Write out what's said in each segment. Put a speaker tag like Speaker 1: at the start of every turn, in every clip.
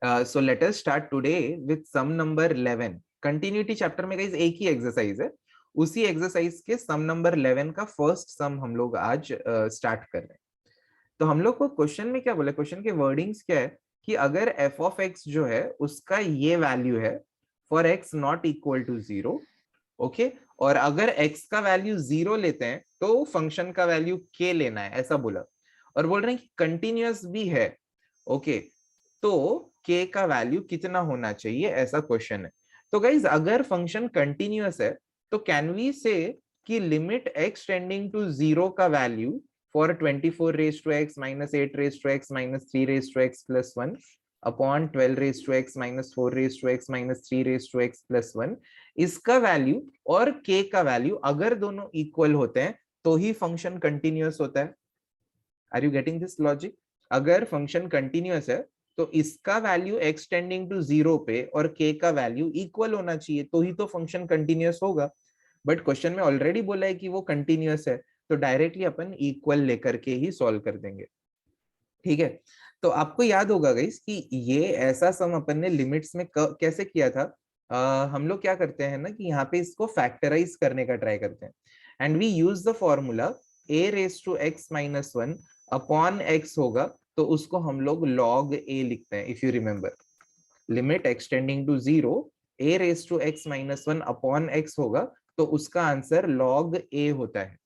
Speaker 1: So let us start today with sum number 11. Continuity chapter में guys एक ही exercise है, उसी एक्सरसाइज के सम नंबर 11 का फर्स्ट सम हम लोग आज स्टार्ट कर रहे हैं। तो हम लोग को क्वेश्चन में क्या बोला, क्वेश्चन के वर्डिंग्स क्या है कि अगर f ऑफ x जो है उसका ये वैल्यू है for x not equal to 0, okay, और अगर x का वैल्यू 0 लेते हैं तो फंक्शन का वैल्यू k लेना है, ऐसा बोला। और बोल रहे हैं कि कंटिन्यूअस भी है, ओके, तो k का वैल्यू कितना होना चाहिए, ऐसा क्वेश्चन है। तो गाइज अगर फंक्शन कंटिन्यूअस है तो कैन वी से कि लिमिट x टेंडिंग टू 0 का value for 24 raise to x minus 8 raise to x minus 3 raise to x plus 1 upon 12 raise to x minus 4 raise to x minus 3 raise to x plus 1, इसका value और k का value अगर दोनों equal होते हैं तो ही function continuous होता है। Are you getting this logic? अगर फंक्शन कंटिन्यूअस है तो इसका वैल्यू x टेंडिंग टू 0 पे और k का वैल्यू इक्वल होना चाहिए, तो ही तो फंक्शन कंटिन्यूअस होगा। बट क्वेश्चन में ऑलरेडी बोला है कि वो कंटिन्यूअस है, तो डायरेक्टली अपन इक्वल लेकर के ही सॉल्व कर देंगे, ठीक है। तो आपको याद होगा गाइस कि ये ऐसा सम अपन ने लिमिट्स में कैसे किया था। हम लोग क्या करते हैं ना कि यहाँ पे इसको फैक्टराइज करने का ट्राई करते हैं, and we use the formula a raise to x minus 1 upon x होगा, तो उसको हम लोग log a लिखते हैं। If you remember, limit extending to 0 a raise to x minus 1 upon x होगा, तो उसका आंसर log a होता है,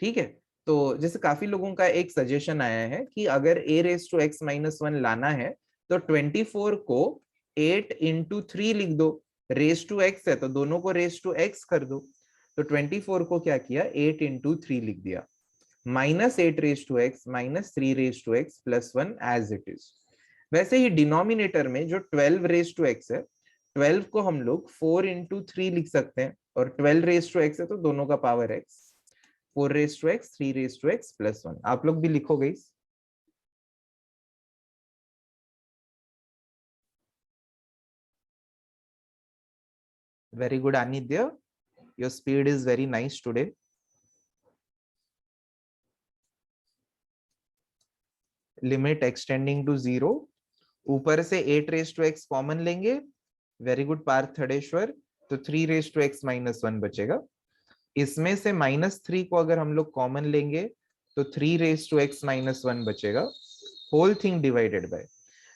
Speaker 1: ठीक है। तो जैसे काफी लोगों का एक सजेशन आया है कि अगर a raise to x minus 1 लाना है तो 24 को 8 इंटू 3 लिख दो, रेज टू x है तो दोनों को रेज टू x कर दो। तो 24 को क्या किया, 8 इंटू 3 लिख दिया, minus 8 raise to x minus 3 raise to x plus 1 as it is. वैसे ही डिनोमिनेटर में जो 12 रेज टू x है, 12 को हम लोग 4 इंटू 3 लिख सकते हैं, और 12 रेज टू x है तो दोनों का power x, 4 raise to x 3 raise to x plus 1। आप लोग भी लिखोगे इस। Very good Anidya, your speed is very nice today. Limit extending to 0, ऊपर से 8 रेज टू x कॉमन लेंगे, वेरी गुड पार्थ थड़ेश्वर, तो 3 रेज टू x माइनस 1 बचेगा। इसमें से -3 को अगर हम लोग कॉमन लेंगे तो 3 रेज टू x माइनस 1 बचेगा, whole thing divided by,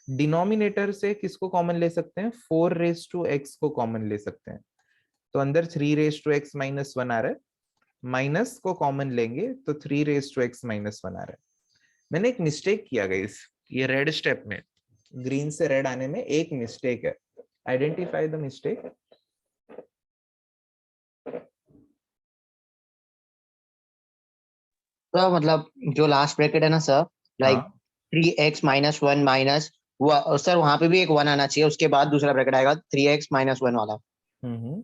Speaker 1: denominator से किसको कॉमन ले सकते हैं, 4 रेज टू x को कॉमन ले सकते हैं, तो अंदर 3 रेज टू x माइनस 1 आ रहा है, माइनस को कॉमन लेंगे तो 3 रेज टू x माइनस 1 आ रहा है। मैंने एक मिस्टेक किया गाइस, ये रेड स्टेप में ग्रीन से रेड आने में एक मिस्टेक है, आइडेंटिफाई द मिस्टेक।
Speaker 2: तो मतलब जो लास्ट ब्रैकेट है ना सर, लाइक
Speaker 1: हाँ
Speaker 2: 3x माइनस 1 माइनस, वो सर वहां पे भी एक 1 आना चाहिए, उसके बाद दूसरा ब्रैकेट आएगा 3x माइनस 1 वाला
Speaker 1: तो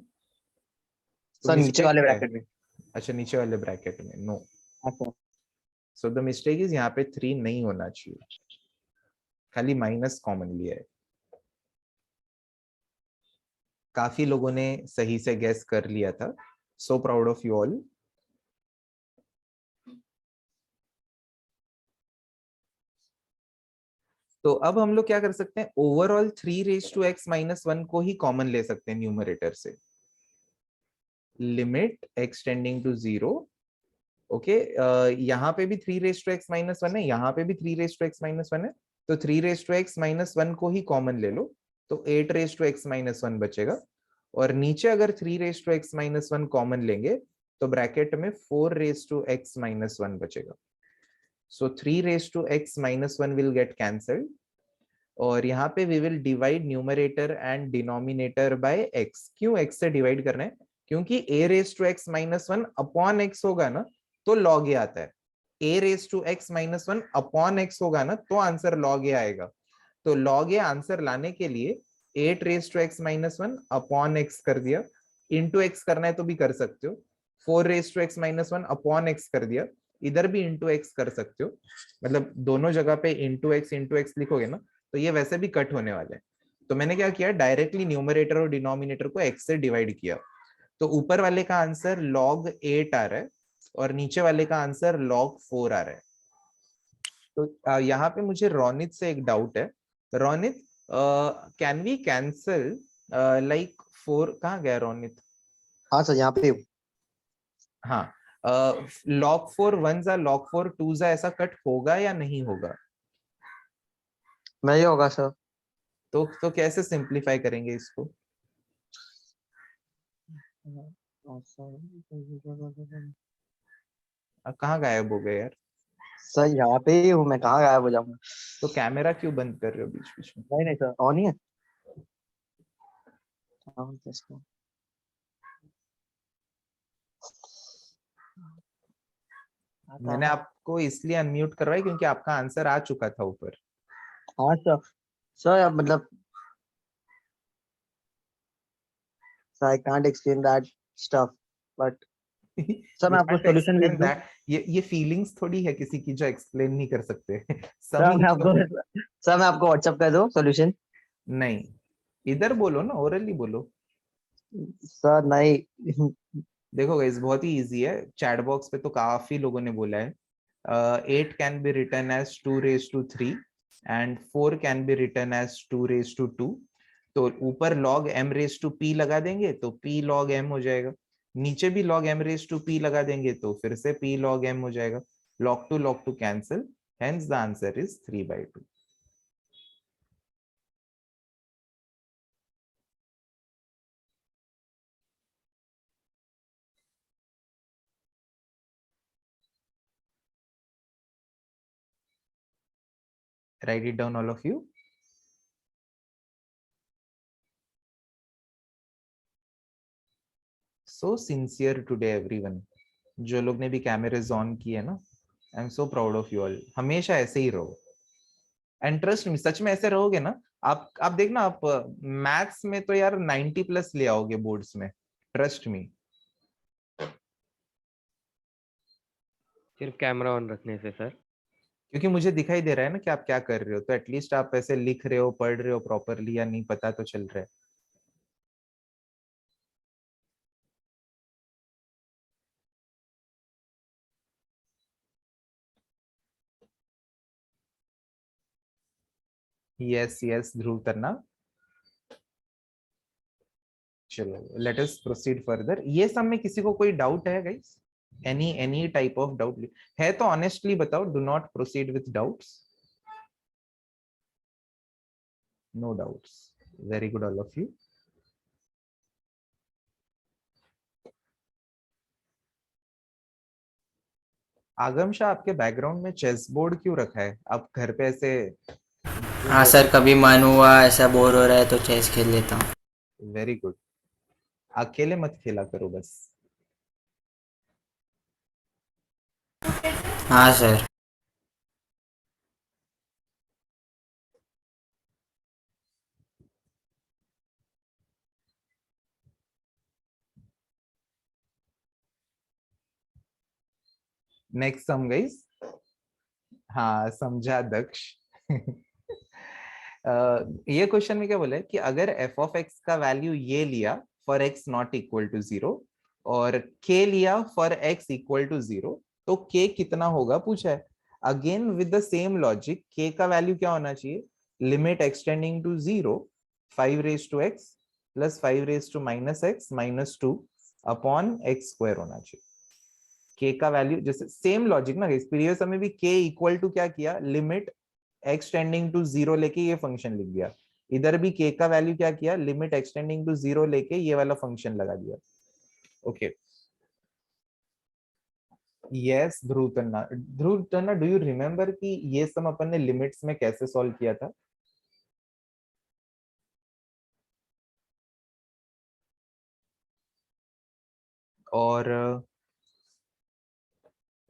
Speaker 2: सर, नीचे
Speaker 1: मिस्टेक
Speaker 2: वाले
Speaker 1: क्या है?
Speaker 2: ब्रैकेट में।
Speaker 1: अच्छा नीचे वाले ब्रैकेट में नो,
Speaker 2: अच्छा
Speaker 1: सो द मिस्टेक इज यहाँ पे 3 नहीं होना चाहिए, खाली माइनस कॉमन लिया है। काफी लोगों ने सही से गैस कर लिया था, so proud of you all. तो अब हम लोग क्या कर सकते हैं, overall 3 raise to x minus 1 को ही कॉमन ले सकते हैं न्यूमरेटर से, लिमिट एक्सटेंडिंग टू 0, ओके। यहाँ पे भी 3 रेज टू x माइनस 1 है, यहाँ पे भी 3 रेज टू x माइनस 1 है, तो 3 रेज टू x माइनस 1 को ही कॉमन ले लो, तो 8 रेज टू x माइनस 1 बचेगा, और नीचे अगर 3 raise to x minus 1 common लेंगे तो ब्रैकेट में 4 रेज टू x माइनस 1 बचेगा, so 3 raise to x minus 1 will get cancelled, और यहाँ पे we will divide numerator and denominator by x। क्यों x से डिवाइड करना है, क्योंकि a raise to x minus 1 upon x होगा ना तो log a आता है, a raise to x minus 1 upon x होगा ना तो आंसर log a आएगा। तो log a आंसर लाने के लिए 8 raise to x minus 1 upon x कर दिया, इंटू x करना है तो भी कर सकते हो, 4 raise to x minus 1 upon x कर दिया, इधर भी इंटू x कर सकते हो, मतलब दोनों जगह पे इंटू x लिखोगे ना तो ये वैसे भी कट होने वाले हैं। तो मैंने क्या किया, डायरेक्टली न्यूमरेटर और डिनोमिनेटर को x से डिवाइड किया, तो ऊपर वाले का आंसर log 8 आ रहा है और नीचे वाले का आंसर log 4 आ रहा है। तो यहाँ पे मुझे रोनित से एक डाउट है, Ronit can we cancel like 4? कहाँ गया रोनित?
Speaker 2: हाँ सर यहाँ पे
Speaker 1: हाँ, log 4 1s log 4 2s ऐसा कट होगा या नहीं होगा?
Speaker 2: नहीं होगा सर।
Speaker 1: तो कैसे सिंप्लीफाई करेंगे इसको? कहाँ गायब हो गए यार?
Speaker 2: सर यहाँ पे ही हूँ मैं, कहाँ गायब हो जाऊंगा?
Speaker 1: तो कैमरा क्यों बंद कर रहे हो बीच बीच में?
Speaker 2: नहीं नहीं सर, ऑन ही है। ऑन किसको?
Speaker 1: मैंने आपको इसलिए अनम्यूट करवाया क्योंकि आपका आंसर आ चुका था ऊपर।
Speaker 2: हाँ सर। सर मतलब sir I can't explain that stuff, but sir
Speaker 1: You
Speaker 2: मैं आपको
Speaker 1: can't
Speaker 2: सॉल्यूशन लिख
Speaker 1: explain
Speaker 2: दूं?
Speaker 1: that. ये फीलिंग्स थोड़ी है किसी की जो एक्सप्लेन नहीं कर सकते।
Speaker 2: सर
Speaker 1: सम
Speaker 2: मैं आपको सर मैं आपको व्हाट्सएप कर दूं सॉल्यूशन?
Speaker 1: नहीं, इधर बोलो ना, ओरली बोलो।
Speaker 2: सर नहीं।
Speaker 1: देखो गाइस, बहुत ही इजी है, चैट बॉक्स पे तो काफी लोगों ने बोला है। 8 can be written as 2 raised to 3 and 4 can be written as 2 raised to 2। तो ऊपर log m raised to p लगा देंगे तो p log m हो जाएगा, नीचे भी log m raised to p लगा देंगे तो फिर से p log m हो जाएगा। log 2 cancel, hence the answer is 3/2। Write it down all of you. So sincere today everyone, जो लोग ने भी कैमरास ऑन किए ना, I am so proud of you all. हमेशा ऐसे ही रहो, एंड ट्रस्ट मी, सच में ऐसे रहोगे ना, आप देखना, आप मैथ्स में तो यार 90+ ले आओगे बोर्ड्स में, ट्रस्ट मी।
Speaker 3: सिर्फ कैमरा ऑन रखने से सर?
Speaker 1: क्योंकि मुझे दिखाई दे रहा है ना कि आप क्या कर रहे हो, तो एटलीस्ट आप ऐसे लिख रहे हो, पढ़ रहे हो प्रॉपरली, या नहीं पता तो चल रहा है। यस यस ध्रुव तरना। चलो लेट अस प्रोसीड फर्दर। ये सब में किसी को कोई डाउट है guys? Any type of doubt है तो ऑनेस्टली बताओ, do not proceed with doubts. No doubts, very good all of you. Agam Shah, आपके बैकग्राउंड में चेस बोर्ड क्यों रखा है? आप घर पे ऐसे?
Speaker 4: हाँ सर, कभी मन हुआ ऐसा बोर हो रहा है तो चेस खेल लेता हूँ।
Speaker 1: वेरी गुड, अकेले मत खेला करो बस।
Speaker 4: हाँ सर।
Speaker 1: Next some guys. हाँ समझा दक्ष। ये क्वेश्चन में क्या बोला है कि अगर एफ ऑफ एक्स का वैल्यू ये लिया for X not equal to 0 और के लिया फॉर एक्स इक्वल टू 0, तो के कितना होगा पूछा है। Again with the same logic, K का वैल्यू क्या होना चाहिए? Limit extending to 0 5 raised to x plus 5 raised to -x -2 upon x square होना चाहिए। के का वैल्यू, जैसे सेम लॉजिक ना, प्रीवियस में भी के इक्वल टू क्या किया, लिमिट एक्सटेंडिंग टू 0 लेके ये फंक्शन लिख दिया। इधर भी के का वैल्यू क्या किया, लिमिट एक्सटेंडिंग टू 0 लेके ये वाला फंक्शन लगा दिया। Okay yes Dhruv Tanna, do you remember कि ये सम अपन ने लिमिट्स में कैसे सॉल्व किया था? और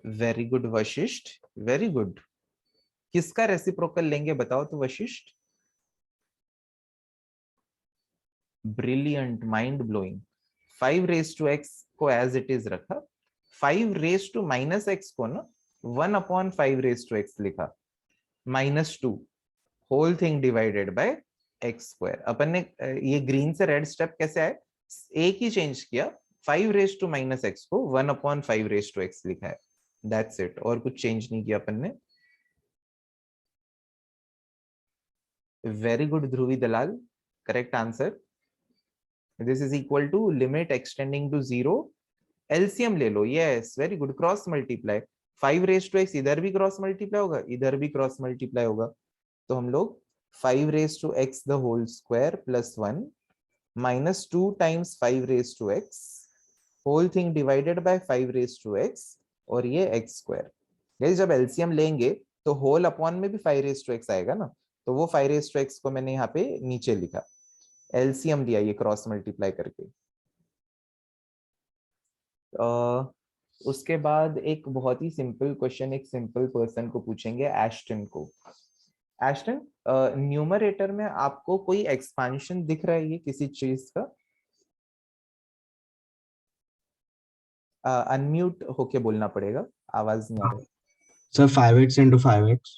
Speaker 1: very good Vashishtha, very good. किसका रेसिप्रोकल लेंगे बताओ तो Vashishtha? Brilliant, mind blowing. 5 raised to x को एज इट इज रखा, 5 raised to -x को ना 1/5 raised to x लिखा, -2 whole thing divided by x square. अपन ने ये ग्रीन से रेड स्टेप कैसे आए, एक ही चेंज किया, 5 raised to -x को 1/5 raised to x लिखा है, दैट्स इट, और कुछ चेंज नहीं किया अपन ने। Very good, Dhruvi Dalal. Correct answer. This is equal to limit extending to 0. LCM ले लो. Yes, very good. Cross multiply. 5 raised to x इधर भी क्रॉस मल्टीप्लाई होगा, इधर भी क्रॉस मल्टीप्लाई होगा. तो हम लोग 5 raised to x the whole square plus 1 minus 2 times 5 raised to x whole thing divided by 5 raised to x और ये x square. गाइस जब एलसीएम लेंगे तो होल अपॉन में भी 5 raised to x आएगा ना, तो वो 5 raised to x को मैंने यहाँ पे नीचे लिखा, एलसीएम लिया ये क्रॉस मल्टीप्लाई करके. उसके बाद एक बहुत ही सिंपल क्वेश्चन एक सिंपल पर्सन को पूछेंगे, एस्टन को. एस्टन, न्यूमरेटर में आपको कोई एक्सपेंशन दिख रहा है ये किसी चीज का? अनम्यूट होके बोलना पड़ेगा, आवाज नहीं आ रही.
Speaker 3: Sir 5x into 5x.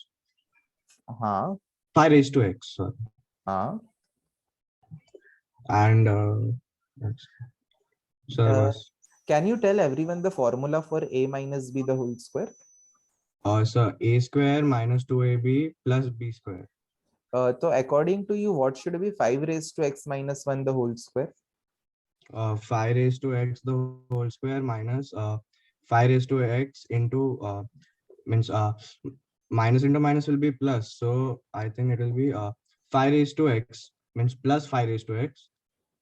Speaker 1: हाँ
Speaker 3: 5 raised to x, sorry.
Speaker 1: हाँ.
Speaker 3: And sir,
Speaker 1: Can you tell everyone the formula for a minus b the whole square?
Speaker 3: sir, a square minus 2ab plus b square.
Speaker 1: So according to you, what should be 5 raised to x minus 1 the whole square?
Speaker 3: 5 raised to x the whole square minus 5 raised to x into means minus into minus will be plus, so I think it will be 5 raised to x means plus 5 raised to x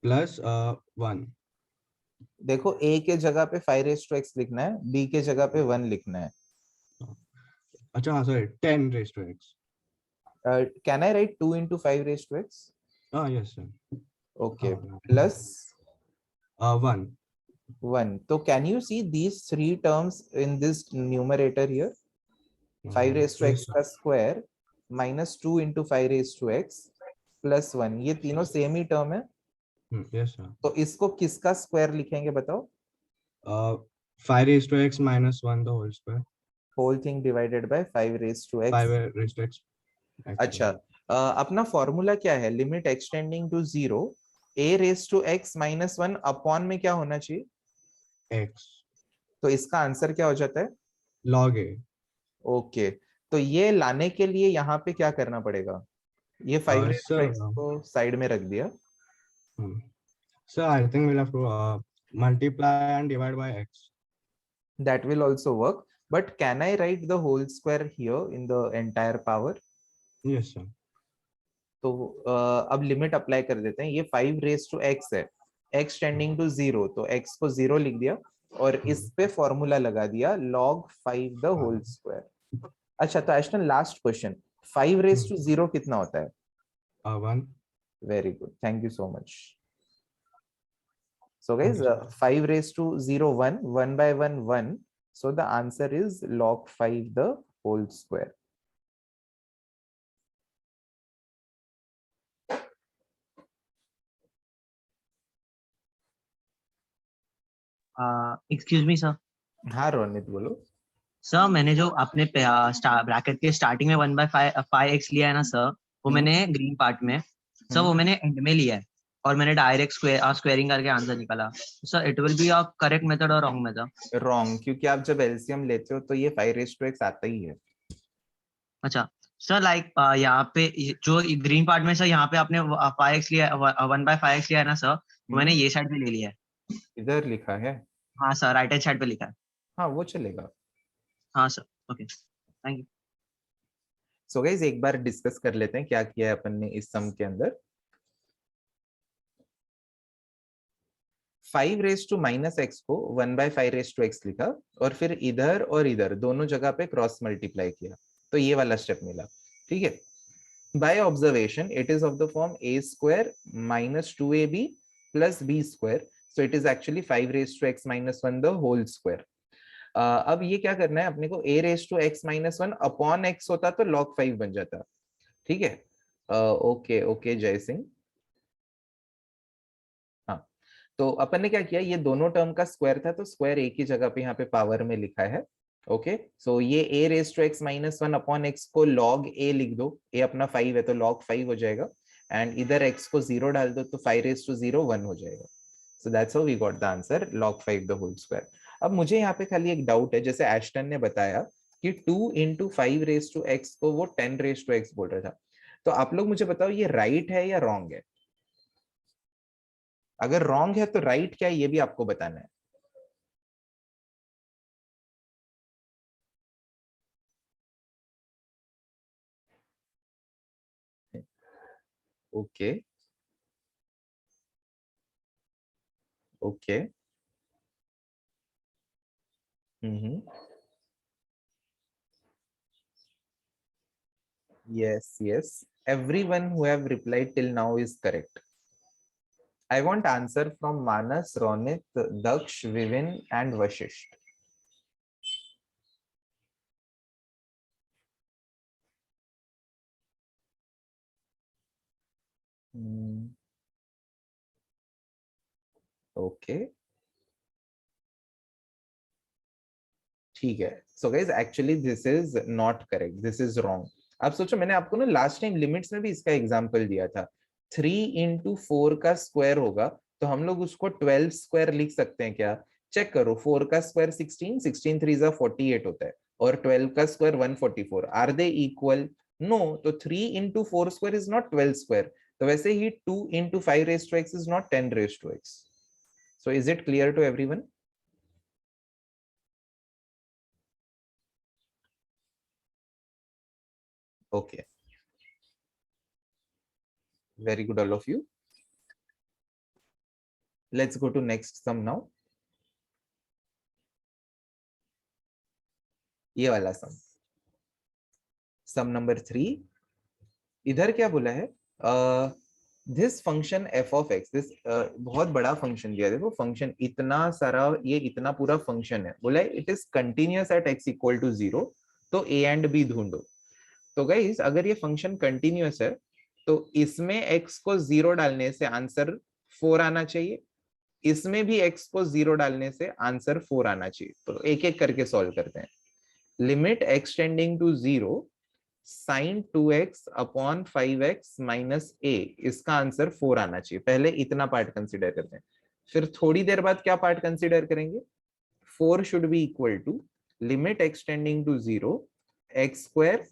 Speaker 3: plus 1.
Speaker 1: देखो a के जगह पे 5 raised to x लिखना है, b के जगह पे 1 लिखना है.
Speaker 3: अच्छा हाँ sir 10 raised to x.
Speaker 1: Can I write 2 into 5 raised to x?
Speaker 3: Yes sir.
Speaker 1: Okay, plus
Speaker 3: 1.
Speaker 1: 1. So can you see these three terms in this numerator here? 5 raised to x का square minus 2 into 5 raised to x plus 1. ये तीनों same ही term है.
Speaker 3: Yes sir.
Speaker 1: तो इसको किसका square लिखेंगे बताओ?
Speaker 3: 5 raised to x minus 1 the whole square.
Speaker 1: Whole thing divided by 5 raised to x.
Speaker 3: 5 raised to x.
Speaker 1: अच्छा, अपना फॉर्मूला क्या है? Limit extending to 0 a raised to x minus 1 upon में क्या होना चाहिए?
Speaker 3: x.
Speaker 1: तो इसका आंसर क्या हो जाता है?
Speaker 3: log a.
Speaker 1: ओके, तो ये लाने के लिए यहाँ पे क्या करना पड़ेगा? ये 5 raised to x को साइड में रख दिया.
Speaker 3: So I think we'll have to multiply and divide by x.
Speaker 1: That will also work, but can I write the whole square here in the entire power?
Speaker 3: Yes sir.
Speaker 1: तो अब limit apply कर देते हैं. ये 5 raised to x है, x tending to 0, तो x को 0 लिख दिया और इस पे फॉर्मूला लगा दिया log 5 the whole square. अच्छा, तो Aston last question, 5 raised to 0 कितना होता है?
Speaker 3: 1.
Speaker 1: Very good, thank you so much. So guys, 5 raised to 0 1, 1 by 1 1, so the answer is log 5 the whole square.
Speaker 2: Excuse me sir.
Speaker 1: हाँ रोनित बोलो.
Speaker 2: Sir मैंने जो अपने ब्रैकेट के स्टार्टिंग में 1/5x लिया है ना सर, वो मैंने ग्रीन पार्ट में सर वो मैंने एंड में लिया है और मैंने डायरेक्ट स्क्वेयरिंग करके आंसर निकाला. Sir it will be a correct method और रॉन्ग मेथड?
Speaker 1: रॉन्ग, क्योंकि आप जब एलसीएम लेते हो तो ये 5 raised to x आता ही है.
Speaker 2: अच्छा सर, लाइक यहाँ पे जो ग्रीन पार्ट में सर यहाँ पे आपने 5x लिया 1/5x लिया है ना सर, मैंने ये साइड पे ले लिया है.
Speaker 1: इधर लिखा है?
Speaker 2: हाँ सर, राइट हैंड साइड पे लिखा है.
Speaker 1: हाँ वो चलेगा.
Speaker 2: हाँ sir, okay thank you.
Speaker 1: So guys एक बार डिस्कस कर लेते हैं क्या किया है अपन ने इस सम के अंदर. 5 raised to minus x को 1/5 raised to x लिखा और फिर इधर और इधर दोनों जगह पे क्रॉस मल्टीप्लाई किया, तो ये वाला स्टेप मिला. ठीक है. By observation it is of the form a square minus 2ab plus b square, so it is actually 5 raised to x minus 1 the whole square. अब ये क्या करना है अपने को, a raised to x minus 1 upon x होता तो log 5 बन जाता. ठीक है. ओके ओके जय सिंह. हाँ, तो अपन ने क्या किया, ये दोनों टर्म का स्क्वायर था तो स्क्वायर एक ही जगह पे यहाँ पे पावर में लिखा है. ओके, सो ये a raised to x minus 1 upon x को log a लिख दो, a अपना 5 है तो log 5 हो जाएगा, एंड इधर x को 0 डाल दो तो 5 raised to 0 1 हो जाएगा. So that's how we got the answer log 5 the whole square. अब मुझे यहाँ पे खाली एक डाउट है, जैसे एस्टन ने बताया कि 2 into 5 raised to x को वो 10 raised to x बोल रहा था, तो आप लोग मुझे बताओ ये राइट है या रॉन्ग है? अगर रॉन्ग है तो राइट क्या है ये भी आपको बताना है। Okay okay hmm yes yes, everyone who have replied till now is correct. I want answer from Manas, Ronit, Daksh, Vivin and Vashisht. Okay ठीक है। So guys actually this is not correct, this is wrong. आप सोचो, मैंने आपको ना last time limits में भी इसका एग्जांपल दिया था। 3 into 4 का स्क्वायर होगा तो हम लोग उसको 12 स्क्वायर लिख सकते हैं क्या? चेक करो, 4 का स्क्वायर 16, 16 3 जा 48 होता है, और 12 का square 144। Are they equal? No. तो 3 into 4 square is not 12 square. तो वैसे ही 2 into 5 raised to x is not 10 raised to x. So is it clear to everyone? Okay, very good all of you. Let's go to next sum now. ये वाला सम number 3। इधर क्या बोला है? This function f of x, this बहुत बड़ा function दिया है। देखो फंक्शन इतना सारा, ये इतना पूरा फंक्शन है। बोला है it is continuous at x equal to 0, तो a एंड b ढूंढो। तो गाइस अगर ये फंक्शन कंटिन्यूअस है तो इसमें x को 0 डालने से आंसर 4 आना चाहिए, इसमें भी x को 0 डालने से आंसर 4 आना चाहिए। तो एक एक करके सॉल्व करते हैं। Limit x tending to 0 sin 2x upon 5x minus a, इसका आंसर 4 आना चाहिए। पहले इतना पार्ट कंसीडर करते हैं, फिर थोड़ी देर बाद क्या पार्ट कंसीडर करेंगे? 4 should be equal to limit x tending to 0 x square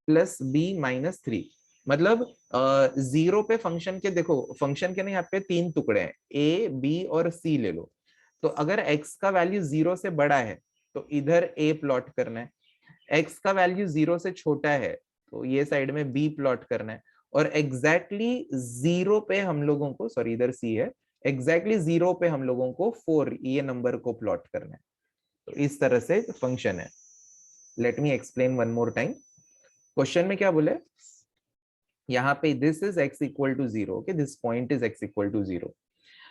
Speaker 1: plus b minus 3। मतलब 0 पे फंक्शन के, देखो फंक्शन के ना यहाँ पे 3 टुकड़े हैं, a b और c ले लो। तो अगर x का वैल्यू 0 से बड़ा है तो इधर a प्लॉट करना है, x का वैल्यू 0 से छोटा है तो ये साइड में b प्लॉट करना है, और एग्जैक्टली 0 पे हम लोगों को, सॉरी इधर c है, एग्जैक्टली 0 पे हम लोगों को 4 ये नंबर को प्लॉट करना है। तो इस तरह से फंक्शन है। Let me explain one more time. Question में क्या बोले? यहाँ पे this is x equal to 0, okay, this point is x equal to 0।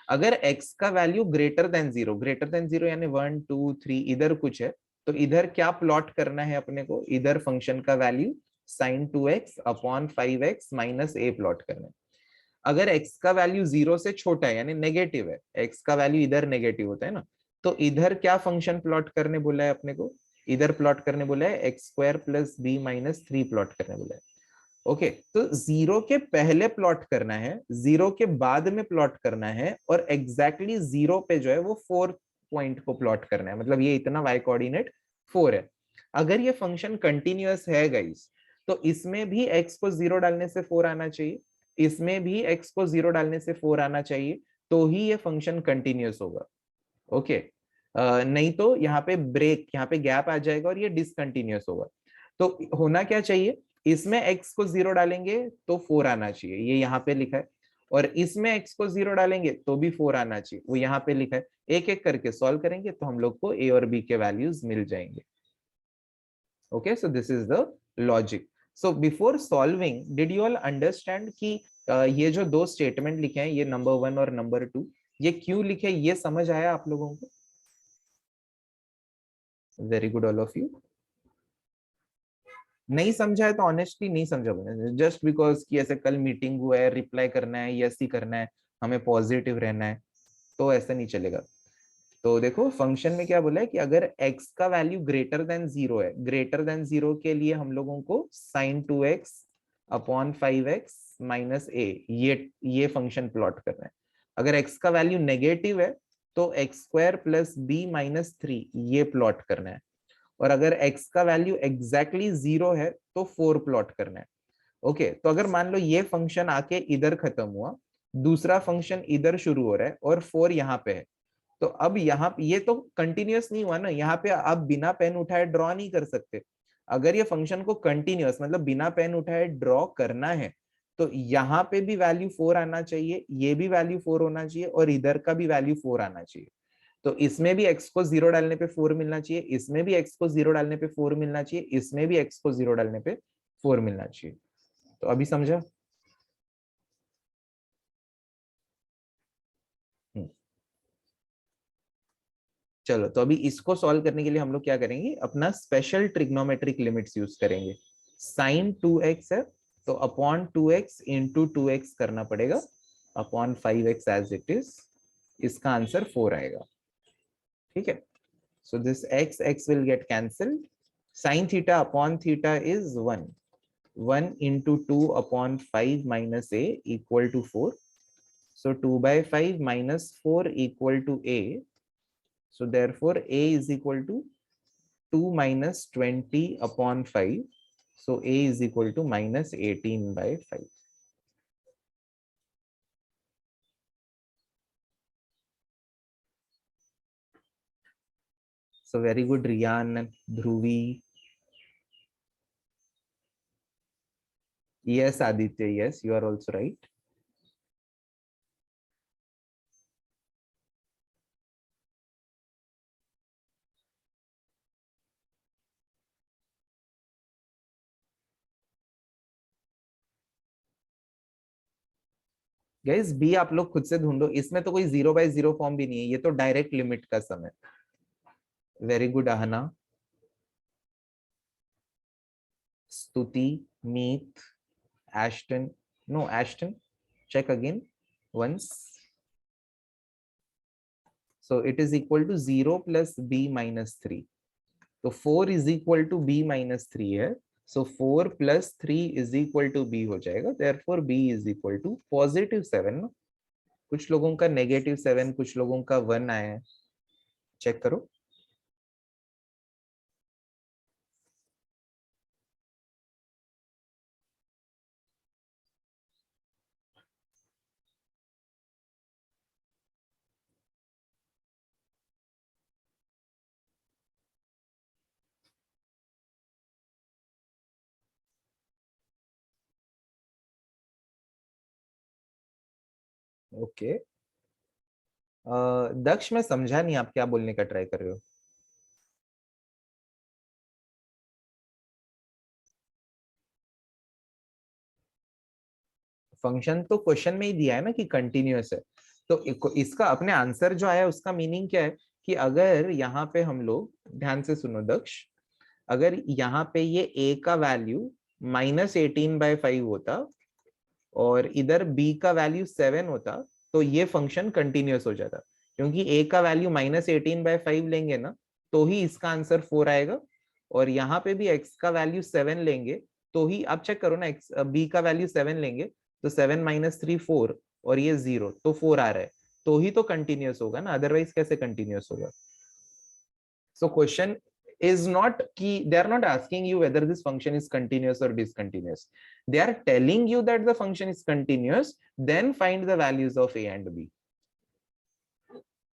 Speaker 1: अगर x का वैल्यू ग्रेटर देन 0 यानी 1 2 3 इधर कुछ है, तो इधर क्या प्लॉट करना है अपने को? इधर फंक्शन का value sin 2x upon 5x minus a plot करना है। अगर x का वैल्यू 0 से छोटा है यानी नेगेटिव है, x का वैल्यू इधर नेगेटिव होता है ना, तो इधर क्या फंक्शन प्लॉट करने बोला है अपने को? इधर प्लॉट करने बोला है x square plus B minus 3 plot करने बोला है। ओके, तो 0 के पहले प्लॉट करना है, 0 के बाद में प्लॉट करना है, और एग्जैक्टली 0 पे जो है वो 4 पॉइंट को प्लॉट करना है। मतलब ये इतना y कोऑर्डिनेट 4 है। अगर ये फंक्शन कंटिन्यूअस है गाइस, तो इसमें भी x को 0 डालने से 4 आना चाहिए, इसमें भी x को 0 डालने से 4 आना चाहिए, तो ही ये फंक्शन कंटिन्यूअस होगा। ओके, नहीं तो यहाँ पे ब्रेक, यहाँ पे गैप आ जाएगा और ये डिसकंटिन्यूअस होगा। तो होना क्या चाहिए? इसमें x को 0 डालेंगे तो 4 आना चाहिए, ये यहाँ पे लिखा है, और इसमें x को 0 डालेंगे तो भी 4 आना चाहिए, वो यहाँ पे लिखा है। एक एक करके सॉल्व करेंगे तो हम लोग को a और b के वैल्यूज मिल जाएंगे। Okay, so this is the logic. So before solving, did you all understand कि ये जो दो स्टेटमेंट लिखे हैं, ये नंबर 1 और नंबर 2, ये क्यों लिखे, ये समझ आया आप लोगों को? Very good all of you. नहीं समझा है तो ऑनेस्टली नहीं समझा, जस्ट बिकॉज कि ऐसे कल मीटिंग हुआ है, रिप्लाई करना है, यस ही करना है, हमें पॉजिटिव रहना है, तो ऐसा नहीं चलेगा। तो देखो फंक्शन में क्या बोला है कि अगर x का वैल्यू ग्रेटर देन 0 है, ग्रेटर देन 0 के लिए हम लोगों को sin 2x upon 5x minus a ये फंक्शन प्लॉट करना है। अगर x का वैल्यू नेगेटिव है तो x square plus b minus 3 ये प्लॉट करना है, और अगर x का वैल्यू एग्जैक्टली 0 है तो 4 प्लॉट करना है। ओके, तो अगर मान लो ये फंक्शन आके इधर खत्म हुआ, दूसरा फंक्शन इधर शुरू हो रहा है और 4 यहाँ पे है, तो अब यहाँ ये तो कंटिन्यूअस नहीं हुआ ना, यहाँ पे आप बिना पेन उठाए ड्रॉ नहीं कर सकते। अगर ये फंक्शन को कंटिन्यूअस मतलब बिना पेन उठाए ड्रॉ करना है, तो यहाँ पे भी वैल्यू 4 आना चाहिए, ये भी वैल्यू 4 होना चाहिए, और इधर का भी वैल्यू 4 आना चाहिए। तो इसमें भी x को 0 डालने पे 4 मिलना चाहिए, इसमें भी x को 0 डालने पे 4 मिलना चाहिए, इसमें भी x को 0 डालने पे 4 मिलना चाहिए। तो अभी समझा? चलो, तो अभी इसको सॉल्व करने के लिए हम लोग क्या करेंगे, अपना स्पेशल ट्रिग्नोमेट्रिक लिमिट्स यूज करेंगे। साइन 2x है, तो अपॉन 2x इंटू 2x करना पड़ेगा, upon 5x as it is, इसका आंसर 4 आएगा। ठीक है, so this x will get cancelled, sine theta upon theta is 1 into 2 upon 5 minus a equal to 4, so 2/5 minus 4 equal to a. So therefore a is equal to 2 minus 20 upon 5. So a is equal to minus 18/5. So very good, Riyan, Dhruvi. Yes, Aditya, yes, you are also right. Guys बी आप लोग खुद से ढूंढो, इसमें तो कोई 0/0 form भी नहीं है, ये तो डायरेक्ट लिमिट का सम है। वेरी गुड आहना, स्तुति, मीत, Ashton, no, Ashton, check again once. So it is equal to 0 plus b minus 3. So 4 is equal to b minus 3 है, so 4 plus 3 is equal to b हो जाएगा, therefore b is equal to +7 ना? कुछ लोगों का -7, कुछ लोगों का 1 आया है, चेक करो। ओके, दक्ष मैं समझा नहीं आप क्या बोलने का ट्राई कर रहे हो। फंक्शन तो क्वेश्चन में ही दिया है ना कि कंटिन्यूअस है, तो इसका अपने आंसर जो आया उसका मीनिंग क्या है कि अगर यहाँ पे हम लोग, ध्यान से सुनो दक्ष, अगर यहाँ पे ये a का वैल्यू -18/5 होता और इधर b का वैल्यू 7 होता, तो ये फंक्शन कंटिन्यूअस हो जाता, क्योंकि a का वैल्यू -18/5 लेंगे ना तो ही इसका आंसर 4 आएगा, और यहाँ पे भी x का वैल्यू 7 लेंगे तो ही, आप चेक करो ना, b का वैल्यू 7 लेंगे तो 7 - 3 4, और ये 0 तो 4 आ रहा है, तो ही तो कंटिन्यूअस होगा ना, अदरवाइज कैसे कंटिन्यूअस होगा। So question is not key, they are not asking you whether this function is continuous or discontinuous, they are telling you that the function is continuous, then find the values of a and b.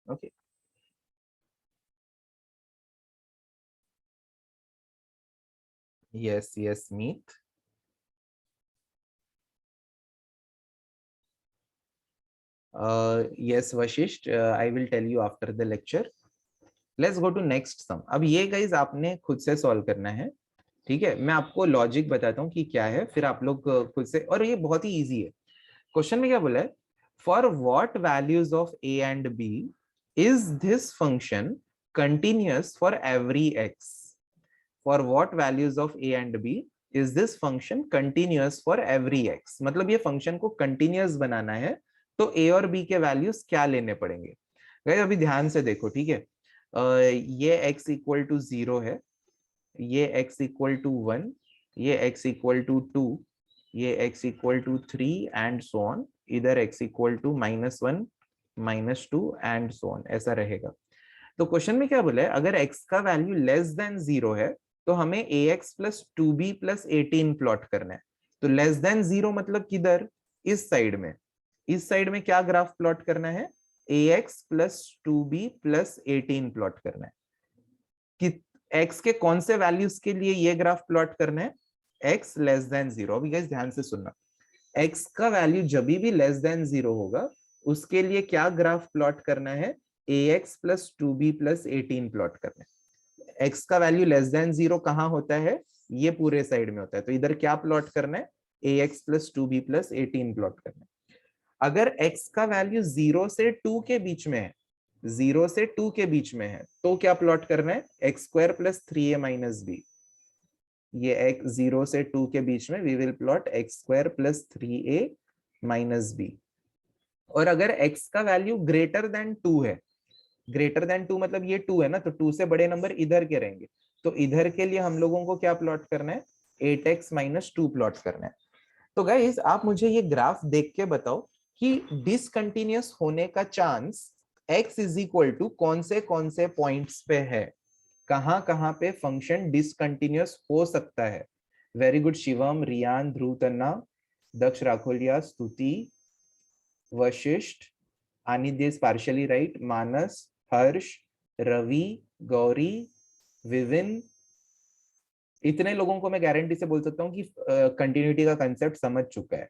Speaker 1: Okay, yes, yes, Meet. Yes, Vashisht, I will tell you after the lecture. Let's go to next sum. अब ये guys आपने खुद से solve करना है, ठीक है, मैं आपको लॉजिक बताता हूँ कि क्या है, फिर आप लोग खुद से, और ये बहुत ही इजी है। क्वेश्चन में क्या बोला है, for what values of a and b is this function continuous for every x, for what values of a and b is this function continuous for every x, मतलब ये फंक्शन को continuous बनाना है तो a और b के values क्या लेने पड़ेंगे। गाइस अभी ध्यान से देखो, ठीक है, ये x इक्वल टू 0 है, ये x इक्वल टू 1, ये x इक्वल टू 2, ये x equal to 3 and so on, इधर x equal to -1 -2 and so on, ऐसा रहेगा। तो क्वेश्चन में क्या बोला है, अगर x का वैल्यू लेस देन 0 है तो हमें ax + 2b + 18 प्लॉट करना है। तो लेस देन 0 मतलब किधर, इस साइड में। इस साइड में क्या ग्राफ प्लॉट करना है, ax plus 2b plus 18 plot करना है। कि x के कौन से वैल्यूज के लिए ये ग्राफ प्लॉट करना है, x लेस देन 0। अभी गाइस ध्यान से सुनना, x का वैल्यू जब भी लेस देन 0 होगा उसके लिए क्या ग्राफ प्लॉट करना है, ax plus 2b plus 18 plot करना है। x का वैल्यू लेस देन 0 कहाँ होता है, ये पूरे साइड में होता है, तो इधर क्या प्लॉट करना है, ax plus 2b plus 18 plot करना है। अगर x का वैल्यू 0 से 2 के बीच में है, 0 से 2 के बीच में है, तो क्या प्लॉट करना है, x square plus 3a minus b. ये x 0 से 2 के बीच में we will plot x square plus 3a minus b. और अगर x का वैल्यू ग्रेटर देन 2 है, ग्रेटर देन 2 मतलब ये 2 है ना, तो 2 से बड़े नंबर इधर के रहेंगे, तो इधर के लिए हम लोगों को क्या प्लॉट करना है, 8x माइनस 2 प्लॉट करना है। तो गाइस आप मुझे ये ग्राफ देख के बताओ कि डिसकंटिन्यूअस होने का chance x is equal to कौन से पॉइंट्स पे है, कहां पे फंक्शन डिसकंटिन्यूअस हो सकता है। Very good Shivam, Riyan, Dhruv Tanna, Daksh Rakholiya, Stuti, Vashishtha, Anidya is partially right, Manas, Harsh, Ravi, Gauri, Vivin, इतने लोगों को मैं गारंटी से बोल सकता हूँ कि कंटिन्यूटी का कंसेप्ट समझ चुका है।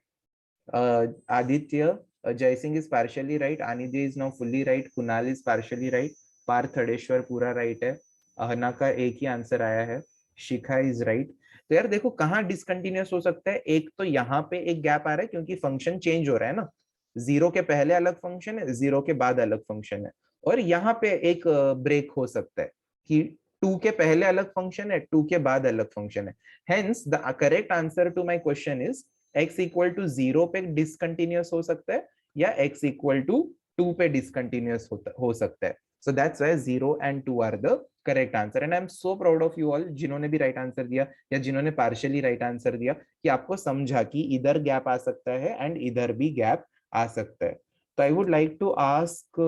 Speaker 1: Aditya, Jaysingh is partially right, Anidya is now fully right, Kunal is partially right, Parthdeshwar पूरा राइट है, अहना का एक ही आंसर आया है, शिखा इज राइट। तो यार देखो कहाँ डिसकंटिन्यूअस हो सकता है, एक तो यहाँ पे एक गैप आ रहा है क्योंकि फंक्शन चेंज हो रहा है ना, 0 के पहले अलग फंक्शन है, 0 के बाद अलग फंक्शन है, और यहाँ पे एक ब्रेक हो सकता है कि 2 के पहले अलग फंक्शन है, 2 के बाद अलग फंक्शन है। Hence the correct answer to my question is x equal to 0 पे डिसकंटिन्यूअस हो सकता है या x इक्वल टू 2 पे डिसकंटिन्यूअस हो सकता है। So that's why 0 and 2 are the correct answer and I am so proud of you all जिन्होंने भी राइट आंसर दिया या जिन्होंने पार्शियली राइट आंसर दिया, कि आपको समझा कि इधर गैप आ सकता है एंड इधर भी गैप आ सकता है। तो I would like to ask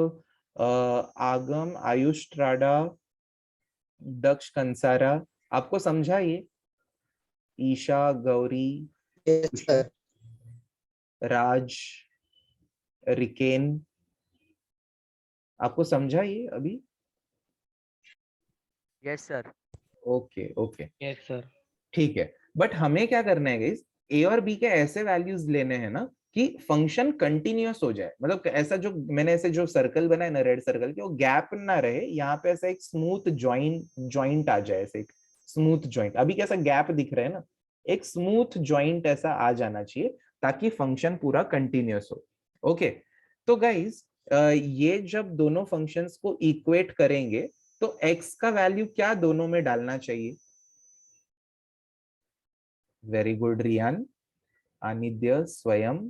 Speaker 1: Agam, Ayush Trada, Daksh Kansara, आपको समझा ये, ईशा, गौरी,
Speaker 5: Yes, sir.
Speaker 1: राज, रिकेन, आपको समझा ये अभी?
Speaker 6: Yes sir.
Speaker 1: Okay okay
Speaker 6: yes sir.
Speaker 1: ठीक है, बट हमें क्या करना है गाइस, ए और बी के ऐसे वैल्यूज लेने हैं ना कि फंक्शन कंटिन्यूअस हो जाए, मतलब ऐसा जो मैंने ऐसे जो सर्कल बनाया ना रेड सर्कल के, वो गैप ना रहे, यहाँ पे ऐसा एक स्मूथ जॉइंट आ जाए, ऐसे एक स्मूथ जॉइंट। अभी कैसा गैप दिख रहा है ना, एक स्मूथ जॉइंट ऐसा आ जाना चाहिए ताकि फंक्शन पूरा कंटिन्यूअस हो। ओके, तो गाइस ये जब दोनों फंक्शंस को इक्वेट करेंगे तो x का वैल्यू क्या दोनों में डालना चाहिए? वेरी गुड रियान, आनिद्य, स्वयं,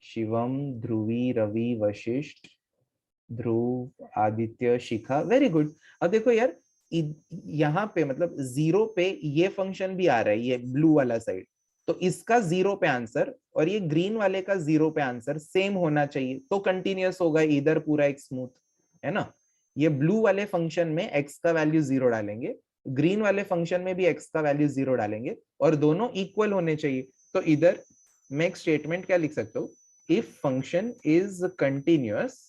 Speaker 1: शिवम, ध्रुवी, रवि, वशिष्ठ, ध्रुव, आदित्य, शिखा, वेरी गुड। अब देखो यार यहाँ पे मतलब 0 पे ये फंक्शन भी आ रहा है, ये ब्लू वाला साइड, तो इसका 0 पे आंसर और ये ग्रीन वाले का 0 पे आंसर सेम होना चाहिए, तो कंटिन्यूअस होगा इधर पूरा एक स्मूथ, है ना। ये ब्लू वाले फंक्शन में x का वैल्यू 0 डालेंगे, ग्रीन वाले फंक्शन में भी x का वैल्यू 0 डालेंगे, और दोनों इक्वल होने चाहिए। तो इधर मैं एक स्टेटमेंट क्या लिख सकता हूँ, if function is continuous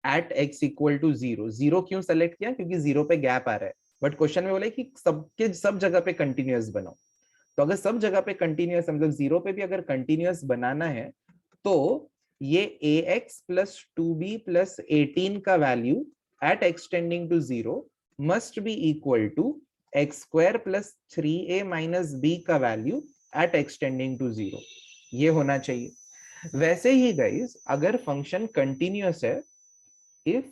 Speaker 1: at x equal to 0। 0 क्यों सेलेक्ट किया, क्योंकि 0 पे गैप आ रहा है, बट क्वेश्चन में बोला कि सबके सब जगह पे कंटिन्यूअस बनाओ। तो अगर सब जगह पे कंटिन्यूअस मतलब 0 पे भी अगर कंटिन्यूअस बनाना है, तो ये ax प्लस 2b प्लस 18 का value at extending to 0 must be equal to x square plus 3a minus b का वैल्यू एट एक्सटेंडिंग टू 0, ये होना चाहिए। वैसे ही गाइस अगर फंक्शन कंटिन्यूअस है, if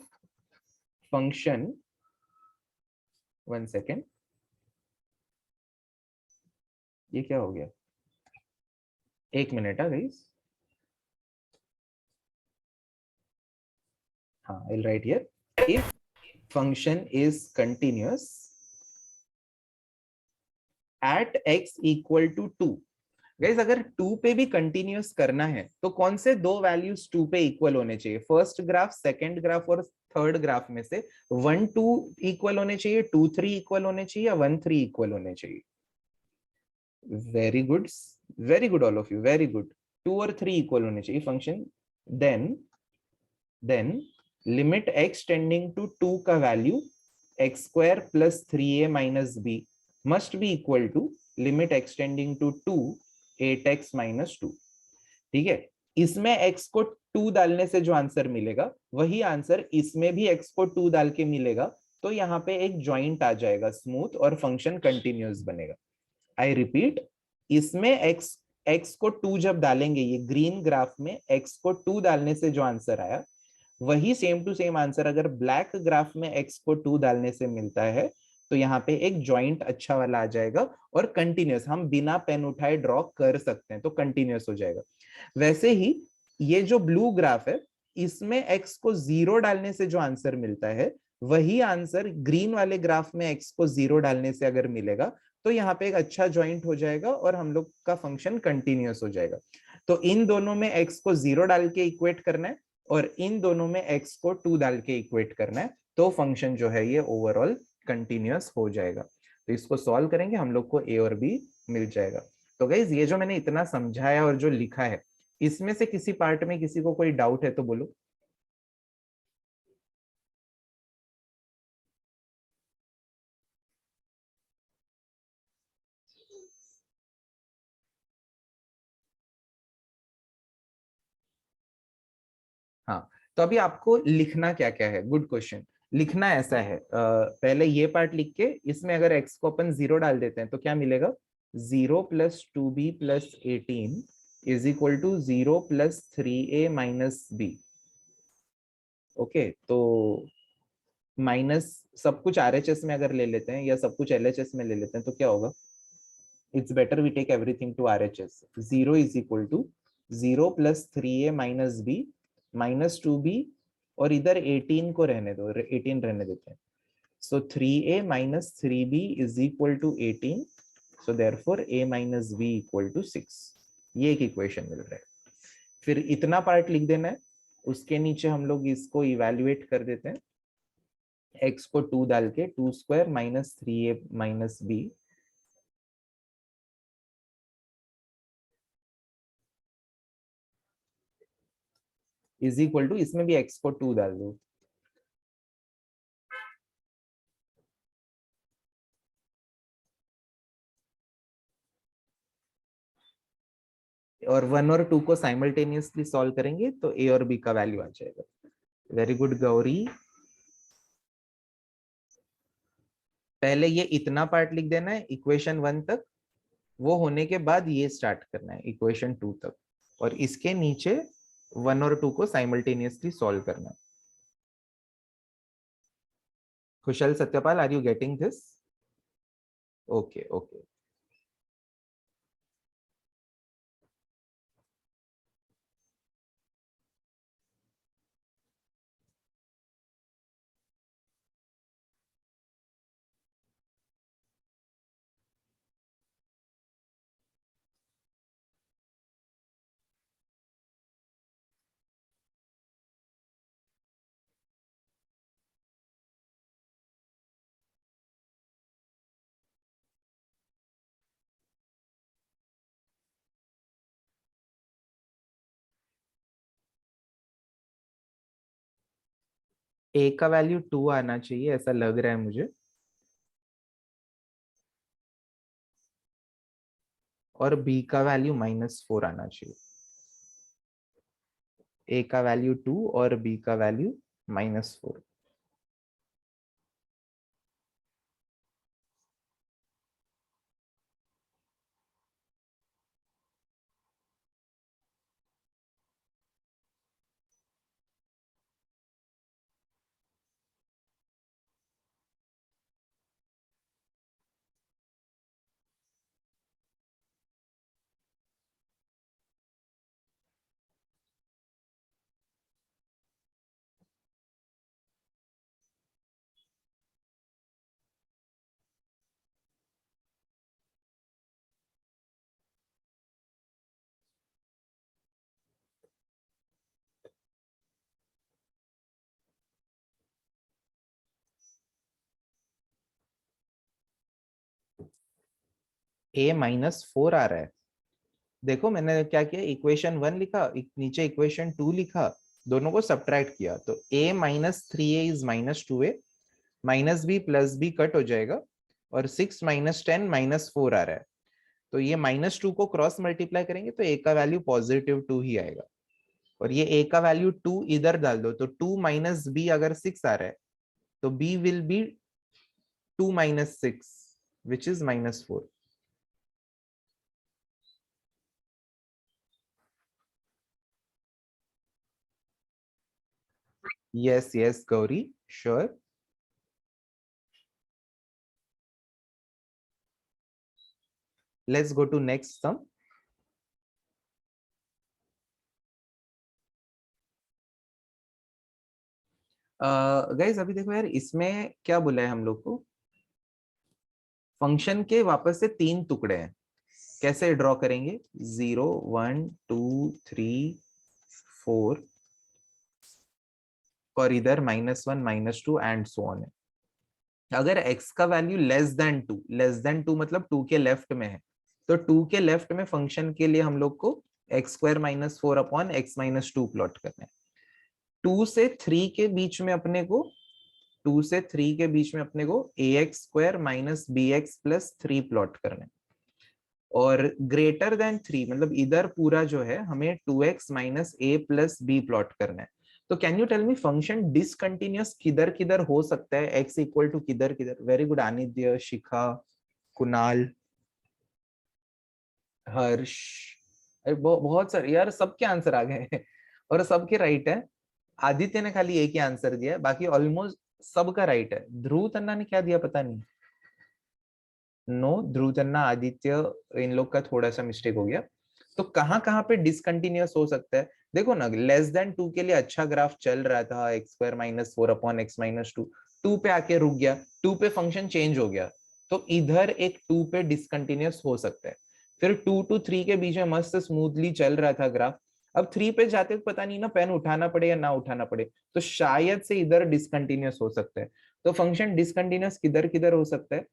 Speaker 1: function, one second, ये क्या हो गया, एक मिनट है गाइस, हाँ I'll write here, if function is continuous at x equal to 2। Guys अगर 2 पे भी कंटिन्यूअस करना है तो कौन से दो वैल्यूज 2 पे इक्वल होने चाहिए, फर्स्ट ग्राफ, सेकंड ग्राफ और थर्ड ग्राफ में से 1 2 इक्वल होने चाहिए, 2 3 इक्वल होने चाहिए या 1 3 इक्वल होने चाहिए? Very good, very good all of you, very good. 2 और 3 इक्वल होने चाहिए function. Then limit x tending to 2 का value x square plus 3a minus b must be equal to limit x tending to 2 8x minus 2। ठीक है, इसमें x को 2 डालने से जो आंसर मिलेगा वही आंसर इसमें भी x को 2 डाल के मिलेगा। तो यहाँ पे एक जॉइंट आ जाएगा स्मूथ और फंक्शन कंटिन्यूअस बनेगा। आई रिपीट, इसमें x को 2 जब डालेंगे, ये ग्रीन ग्राफ में x को 2 डालने से जो आंसर आया वही सेम टू सेम आंसर अगर ब्लैक ग्राफ में x को 2 डालने से मिलता है तो यहाँ पे एक जॉइंट अच्छा वाला आ जाएगा और कंटिन्यूअस, हम बिना पेन उठाए ड्रॉ कर सकते हैं तो कंटिन्यूअस हो जाएगा। वैसे ही ये जो ब्लू ग्राफ है इसमें x को 0 डालने से जो आंसर मिलता है वही आंसर ग्रीन वाले ग्राफ में x को 0 डालने से अगर मिलेगा तो यहाँ पे एक अच्छा जॉइंट हो जाएगा और हम लोग का फंक्शन कंटिन्यूअस हो जाएगा। तो इन दोनों में x को 0 डाल के इक्वेट करना है और इन दोनों में x को 2 डाल के इक्वेट करना है, तो फंक्शन जो है ये ओवरऑल कंटिन्यूअस हो जाएगा। तो इसको सॉल्व करेंगे हम लोग को a और b मिल जाएगा। तो गाइज ये जो मैंने इतना समझाया और जो लिखा है इसमें से किसी पार्ट में किसी को कोई डाउट है तो बोलो। हाँ, तो अभी आपको लिखना क्या क्या है, गुड क्वेश्चन। लिखना ऐसा है, पहले ये पार्ट लिख के इसमें अगर x को अपन 0 डाल देते हैं तो क्या मिलेगा, 0 plus 2b plus 18 is equal to 0 plus 3a minus b। Okay, तो माइनस सब कुछ RHS में अगर ले लेते हैं या सब कुछ LHS में ले लेते हैं तो क्या होगा, it's better we take everything to RHS. 0 is equal to 0 plus 3a minus b minus 2b और इधर 18 को रहने दो, 18 रहने देते हैं। So 3a minus 3b is equal to 18. So therefore a minus b equal to 6. ये एक इक्वेशन मिल रहा है। फिर इतना पार्ट लिख देना है, उसके नीचे हम लोग इसको इवेल्युएट कर देते हैं। x को 2 डाल के 2 square minus 3a minus b is equal to, इसमें भी x को 2 डाल दो, और 1 और 2 को साइमल्टेनियसली सॉल्व करेंगे तो a और b का वैल्यू आ जाएगा। Very good Gauri. पहले ये इतना पार्ट लिख देना है इक्वेशन 1 तक, वो होने के बाद ये स्टार्ट करना है इक्वेशन 2 तक, और इसके नीचे 1 और 2 को साइमल्टेनियसली सॉल्व करना है। Kushal Satyapal, are you getting this? Okay okay. a का वैल्यू 2 आना चाहिए ऐसा लग रहा है मुझे, और b का वैल्यू -4 आना चाहिए। a का वैल्यू 2 और b का वैल्यू -4। a -4 आ रहा है। देखो मैंने क्या किया, इक्वेशन 1 लिखा, नीचे इक्वेशन 2 लिखा, दोनों को सब्ट्रैक्ट किया, तो a -3a is -2a, minus b plus b cut हो जाएगा, और 6 - 10 -4 आ रहा है। तो ये -2 को क्रॉस मल्टीप्लाई करेंगे तो a का वैल्यू +2 ही आएगा, और ये a का वैल्यू 2 इधर डाल दो, तो 2 - b अगर 6 आ रहा है तो b will be 2 - 6 which is -4। yes Gauri, sure. Let's go to next sum. Guys अभी देखो यार, इसमें क्या बोला है हम लोग को, फंक्शन के वापस से 3 टुकड़े हैं, कैसे ड्रॉ करेंगे, 0 1 2 3 4, और इधर -1 -2 एंड सो ऑन है। अगर x का वैल्यू लेस देन 2 मतलब 2 के लेफ्ट में है, तो 2 के लेफ्ट में फंक्शन के लिए हम लोग को x² - 4 अपॉन x - 2 प्लॉट करना है। 2 से 3 के बीच में अपने को 2 से 3 के बीच में अपने को ax² - bx + 3 प्लॉट करना है, और ग्रेटर देन 3 मतलब इधर पूरा जो है हमें 2x - a + b प्लॉट करना है। तो can you tell me function discontinuous किधर किधर हो सकता है, x इक्वल टू किधर किधर? वेरी गुड आनिद्य, शिखा, कुणाल, हर्ष, अरे बहुत सारे यार, सबके आंसर आ गए हैं और सबके राइट है। आदित्य ने खाली एक ही आंसर दिया है, बाकी ऑलमोस्ट सबका राइट है। ध्रुव तन्ना ने क्या दिया पता नहीं, नो ध्रुव तन्ना, आदित्य, इन लोग का थोड़ा सा मिस्टेक हो गया। तो कहाँ कहाँ पे डिसकंटिन्यूअस हो सकता है, देखो ना, लेस देन 2 के लिए अच्छा ग्राफ चल रहा था, x² - 4 अपॉन x - 2, 2 पे आके रुक गया, 2 पे फंक्शन चेंज हो गया, तो इधर एक 2 पे डिसकंटिन्यूअस हो सकता है। फिर 2 to 3 के बीच में मस्त स्मूथली चल रहा था ग्राफ, अब 3 पे जाते पता नहीं ना पेन उठाना पड़े या ना उठाना पड़े, तो शायद से इधर डिसकंटिन्यूअस हो सकता है। तो फंक्शन डिसकंटिन्यूअस किधर किधर हो सकता है,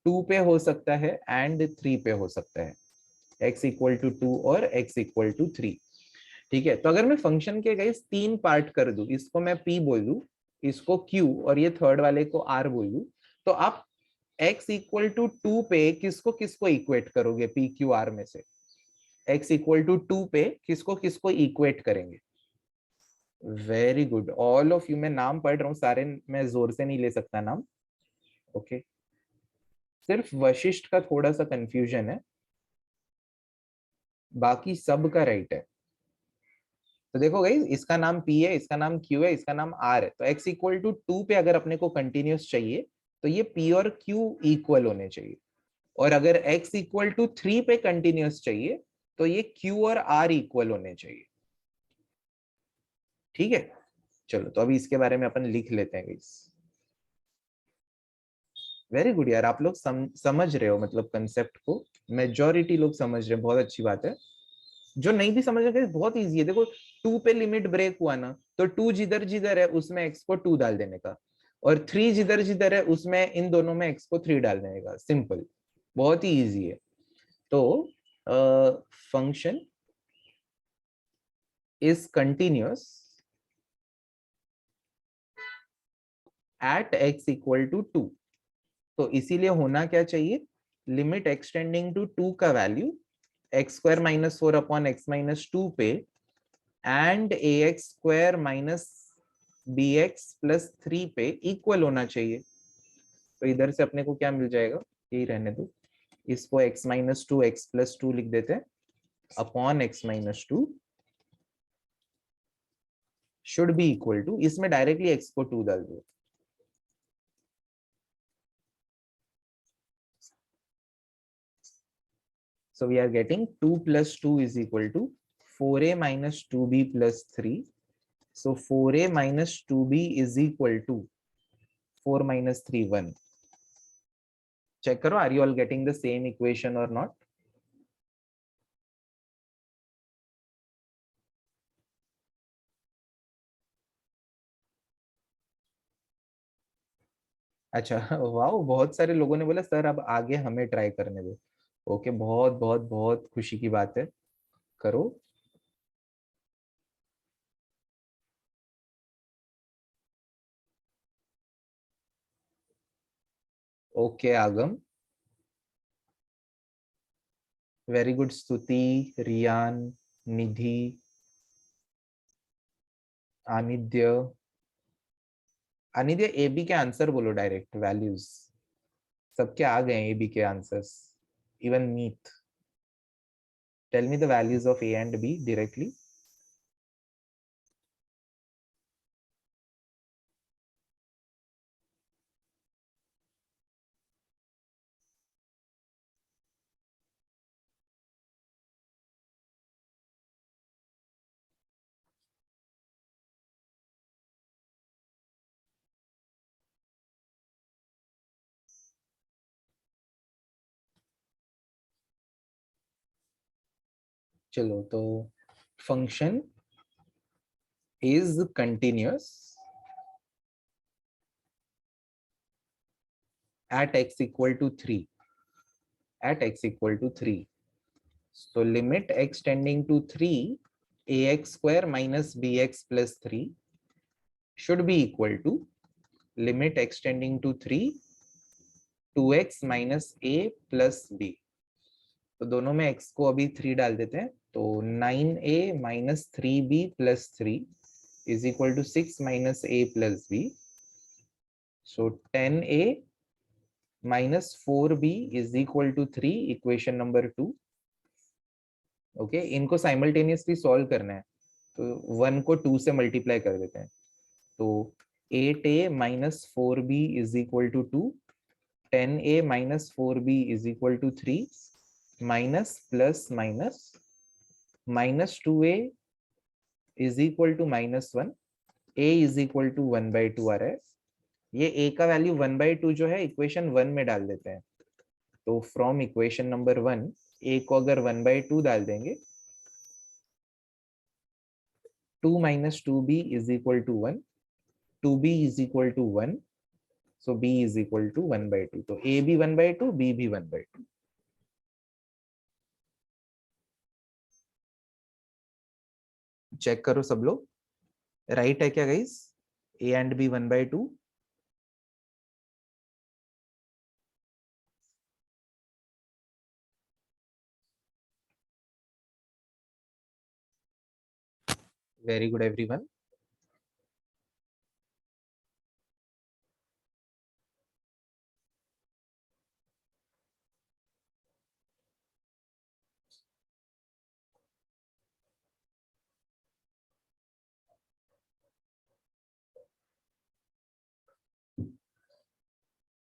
Speaker 1: 2 पे हो सकता है एंड 3 पे हो सकता है, x = 2 और x = 3। ठीक है, तो अगर मैं फंक्शन के गाइस 3 पार्ट कर दूं, इसको मैं p बोल दूं, इसको q, और ये थर्ड वाले को r बोल दूं, तो आप x = 2 पे किसको किसको इक्वेट करोगे, p q r में से x = 2 पे किसको किसको इक्वेट करेंगे? Very good all of you, मैं नाम पढ़ रहा हूँ सारे, मैं जोर से नहीं ले सकता नाम, ओके सिर्फ वशिष्ठ का थोड़ा सा कंफ्यूजन है, बाकी सब का राइट है। तो देखो गाइस, इसका नाम p है, इसका नाम q है, इसका नाम r है, तो x = 2 पे अगर अपने को कंटिन्यूअस चाहिए तो ये p और q इक्वल होने चाहिए, और अगर x = 3 पे कंटिन्यूअस चाहिए तो ये q और r इक्वल होने चाहिए। ठीक है, चलो तो अभी इसके बारे में अपन लिख लेते हैं गाइस। वेरी गुड यार, आप लोग समझ रहे हो, मतलब कंसेप्ट को मेजॉरिटी लोग समझ रहे हैं, बहुत अच्छी बात है। जो नहीं भी समझ रहे बहुत इजी है, देखो 2 पे लिमिट ब्रेक हुआ ना, तो 2 जिधर जिधर है उसमें x को 2 डाल देने का, और 3 जिधर जिधर है उसमें इन दोनों में x को 3 डाल देने का, सिंपल, बहुत ही इजी है। तो function is continuous at x = 2, तो इसीलिए होना क्या चाहिए, लिमिट एक्सटेंडिंग टू 2 का वैल्यू x² - 4 अपॉन x - 2 पे एंड ax² - bx + 3 पे इक्वल होना चाहिए। तो इधर से अपने को क्या मिल जाएगा, यही रहने दो, इसको x - 2 x + 2 लिख देते हैं upon x - 2 should be equal to, इसमें डायरेक्टली x को 2 डाल दो, so we are getting 2 + 2 is equal to 4a - 2b + 3, so 4a - 2b is equal to 4 - 3 1। check करो, are you all getting the same equation or not? अच्छा wow, बहुत सारे लोगों ने बोला सर अब आगे हमें ट्राई करने दो, ओके, बहुत बहुत बहुत खुशी की बात है, करो। ओके आगम, very good. Stuti, Riyan, Nidhi, Anidya. Anidya, a b के आंसर बोलो डायरेक्ट, वैल्यूज सबके आ गए ए बी के answers. Even Meet, tell me the values of a and b directly. चलो, तो function is continuous at x equal to 3, at x equal to 3. So limit x tending to 3, ax square minus bx plus 3 should be equal to limit x tending to 3, 2x minus a plus b. तो दोनों में x को अभी 3 डाल देते हैं, तो 9a minus 3b plus 3 is equal to 6 minus a plus b. So 10a minus 4b is equal to 3, equation number 2. Okay, इनको साइमल्टेनियसली सॉल्व करना है, तो 1 को 2 से मल्टीप्लाई कर देते हैं, तो 8a minus 4b is equal to 2, 10a minus 4b is equal to 3, minus plus minus, minus 2a is equal to minus 1, a is equal to 1 by 2 आ रहा है। ये a का वैल्यू 1 by 2 जो है इक्वेशन 1 में डाल देते हैं, तो फ्रॉम इक्वेशन नंबर 1 a को अगर 1 by 2 डाल देंगे, 2 minus 2b is equal to 1, 2b is equal to 1, so b is equal to 1 by 2, तो a भी 1 by 2, b भी 1 by 2। चेक करो सब लोग, राइट है क्या guys? a and b 1 by 2। Very good everyone.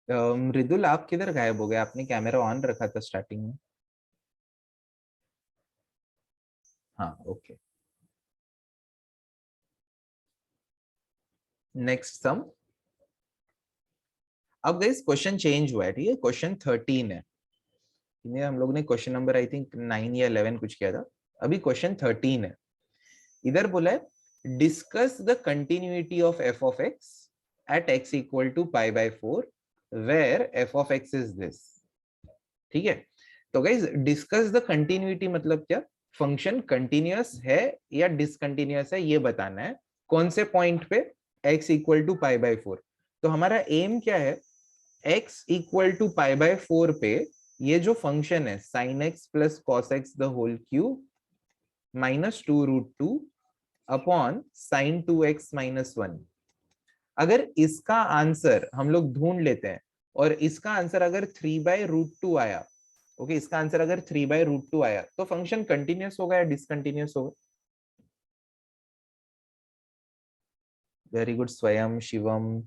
Speaker 1: Mridul, आप किधर गायब हो गए? आपने कैमरा ऑन रखा था स्टार्टिंग में। हाँ, ओके। Next sum. अब गाइस क्वेश्चन चेंज हुआ है, ठीक है? क्वेश्चन 13 है, हम लोग ने क्वेश्चन नंबर आई थिंक 9 या 11 कुछ किया था, अभी क्वेश्चन 13 है। इधर बोला है discuss the continuity of f of x at x equal to pi by 4 where f of x is this. ठीक है, तो गाइस डिस्कस द कंटिन्यूटी मतलब क्या? फंक्शन कंटिन्यूअस है या डिसकंटिन्यूअस है ये बताना है। कौन से पॉइंट पे? x equal to pi by 4। तो हमारा एम क्या है? x equal to pi by 4 पे ये जो फंक्शन है sin x plus cos x the whole cube minus 2√2 upon sin 2x minus 1, अगर इसका आंसर हम लोग ढूंढ लेते हैं और इसका आंसर अगर 3/√2 आया, ओके, इसका आंसर अगर 3/√2 आया तो फंक्शन कंटिन्यूअस होगा या डिसकंटिन्यूअस होगा? Very good Swayam, Shivam,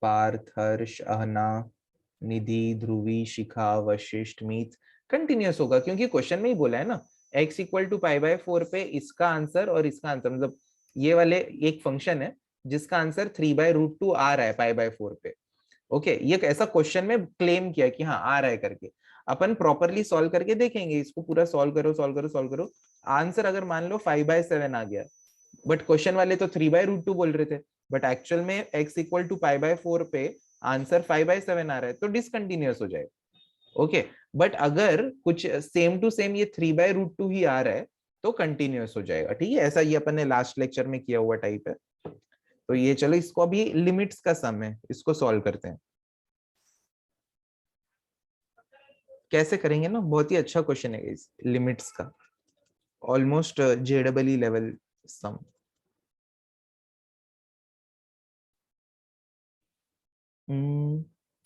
Speaker 1: Parth, Harsh, Ahana, Nidhi, Dhruvi, Shikha, Vashishtha, Meet. Continuous होगा क्योंकि क्वेश्चन में ही बोला है ना, x equal to pi by 4 पे इसका आंसर और इसका आंसर, मतलब ये वाले एक फंक्शन है जिसका आंसर 3/√2 आ रहा है पाई बाय 4 पे। ओके, ये ऐसा क्वेश्चन में क्लेम किया कि हाँ आ रहा है करके। अपन प्रॉपरली सॉल्व करके देखेंगे, इसको पूरा सॉल्व करो सॉल्व करो सॉल्व करो। आंसर अगर मान लो 5/7 आ गया, बट क्वेश्चन वाले तो 3/√2 बोल रहे थे, बट एक्चुअल में x equal to pi by 4 पे आंसर 5/7 आ रहा है, तो डिसकंटिन्यूअस हो जाएगा। ओके, बट अगर कुछ सेम टू सेम ये 3/√2 ही आ रहा है तो कंटिन्यूअस हो जाएगा, ठीक है। ऐसा ये अपन ने लास्ट लेक्चर में किया हुआ टाइप है। तो ये चलो, इसको अभी लिमिट्स का सम है, इसको सॉल्व करते हैं। कैसे करेंगे ना, बहुत ही अच्छा क्वेश्चन है इस लिमिट्स का, ऑलमोस्ट JEE लेवल सम।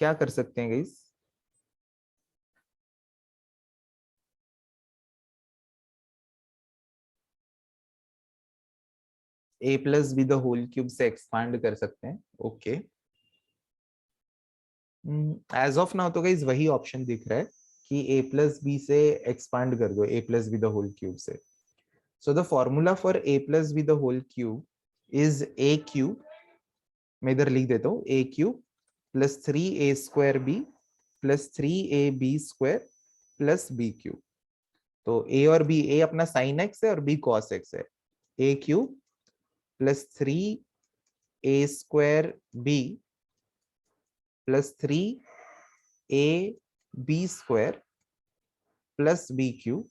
Speaker 1: क्या कर सकते हैं guys? a+b the whole cube से एक्सपांड कर सकते हैं, ओके। एज ऑफ नाउ तो गाइस वही ऑप्शन दिख रहा है कि a+b से एक्सपांड कर दो a+b द होल क्यूब से। So the formula for a+b the whole cube is a cube, मैं इधर लिख देता हूँ, a cube plus 3a² plus 3ab² plus b cube. तो a और b, a अपना साइन x है और b cos x है। a cube plus 3a² b plus 3ab² plus b cube.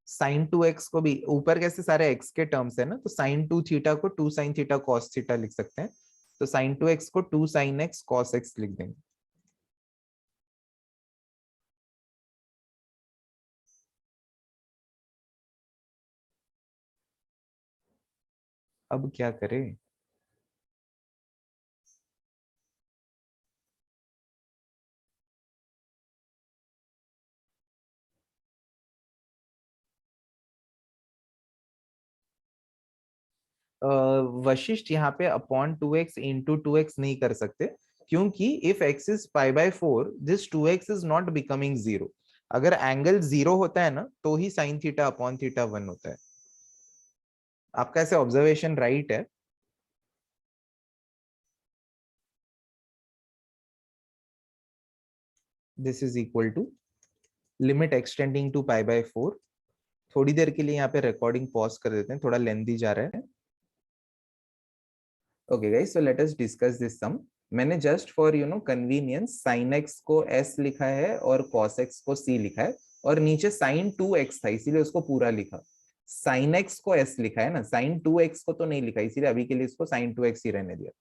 Speaker 1: sin 2x को भी, ऊपर कैसे सारे x के टर्म्स है ना, तो sin 2 थीटा को 2 sin थीटा cos थीटा लिख सकते हैं। तो sin 2x को 2 sin x cos x लिख देंगे। अब क्या करें? वशिष्ठ यहाँ पे अपॉन 2x इंटू 2x नहीं कर सकते, क्योंकि if x is π/4 this 2x is not becoming 0। अगर एंगल 0 होता है ना तो ही sin थीटा अपॉन थीटा 1 होता है। आपका ऐसे ऑब्जर्वेशन राइट है। This is equal to limit extending to π/4। थोड़ी देर के लिए यहाँ पे रिकॉर्डिंग पॉज कर देते हैं, थोड़ा लेंथी जा रहा है। Okay guys, so let us discuss this sum. मैंने just for convenience sin x को s लिखा है और cos x को c लिखा है, और नीचे sin 2x था इसीलिए उसको पूरा लिखा। sin x को s लिखा है ना, sin 2x को तो नहीं लिखा, इसीलिए अभी के लिए इसको sin 2x ही रहने दिया।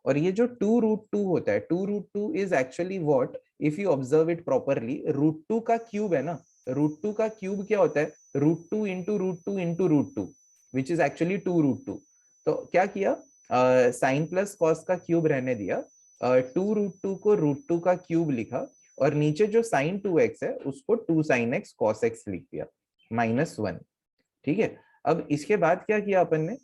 Speaker 1: और ये जो 2√2 होता है, 2√2 is actually what, if you observe it properly, √2 का क्यूब है ना। √2 का क्यूब क्या होता है? √2 into √2 into √2, which is actually 2√2। तो क्या किया, साइन प्लस कॉस का क्यूब रहने दिया, 2√2 को √2 का क्यूब लिखा, और नीचे जो sin 2x है उसको 2 sin x cos x लिख दिया, -1। ठीक है। अब इसके बाद क्या किया अपन ने,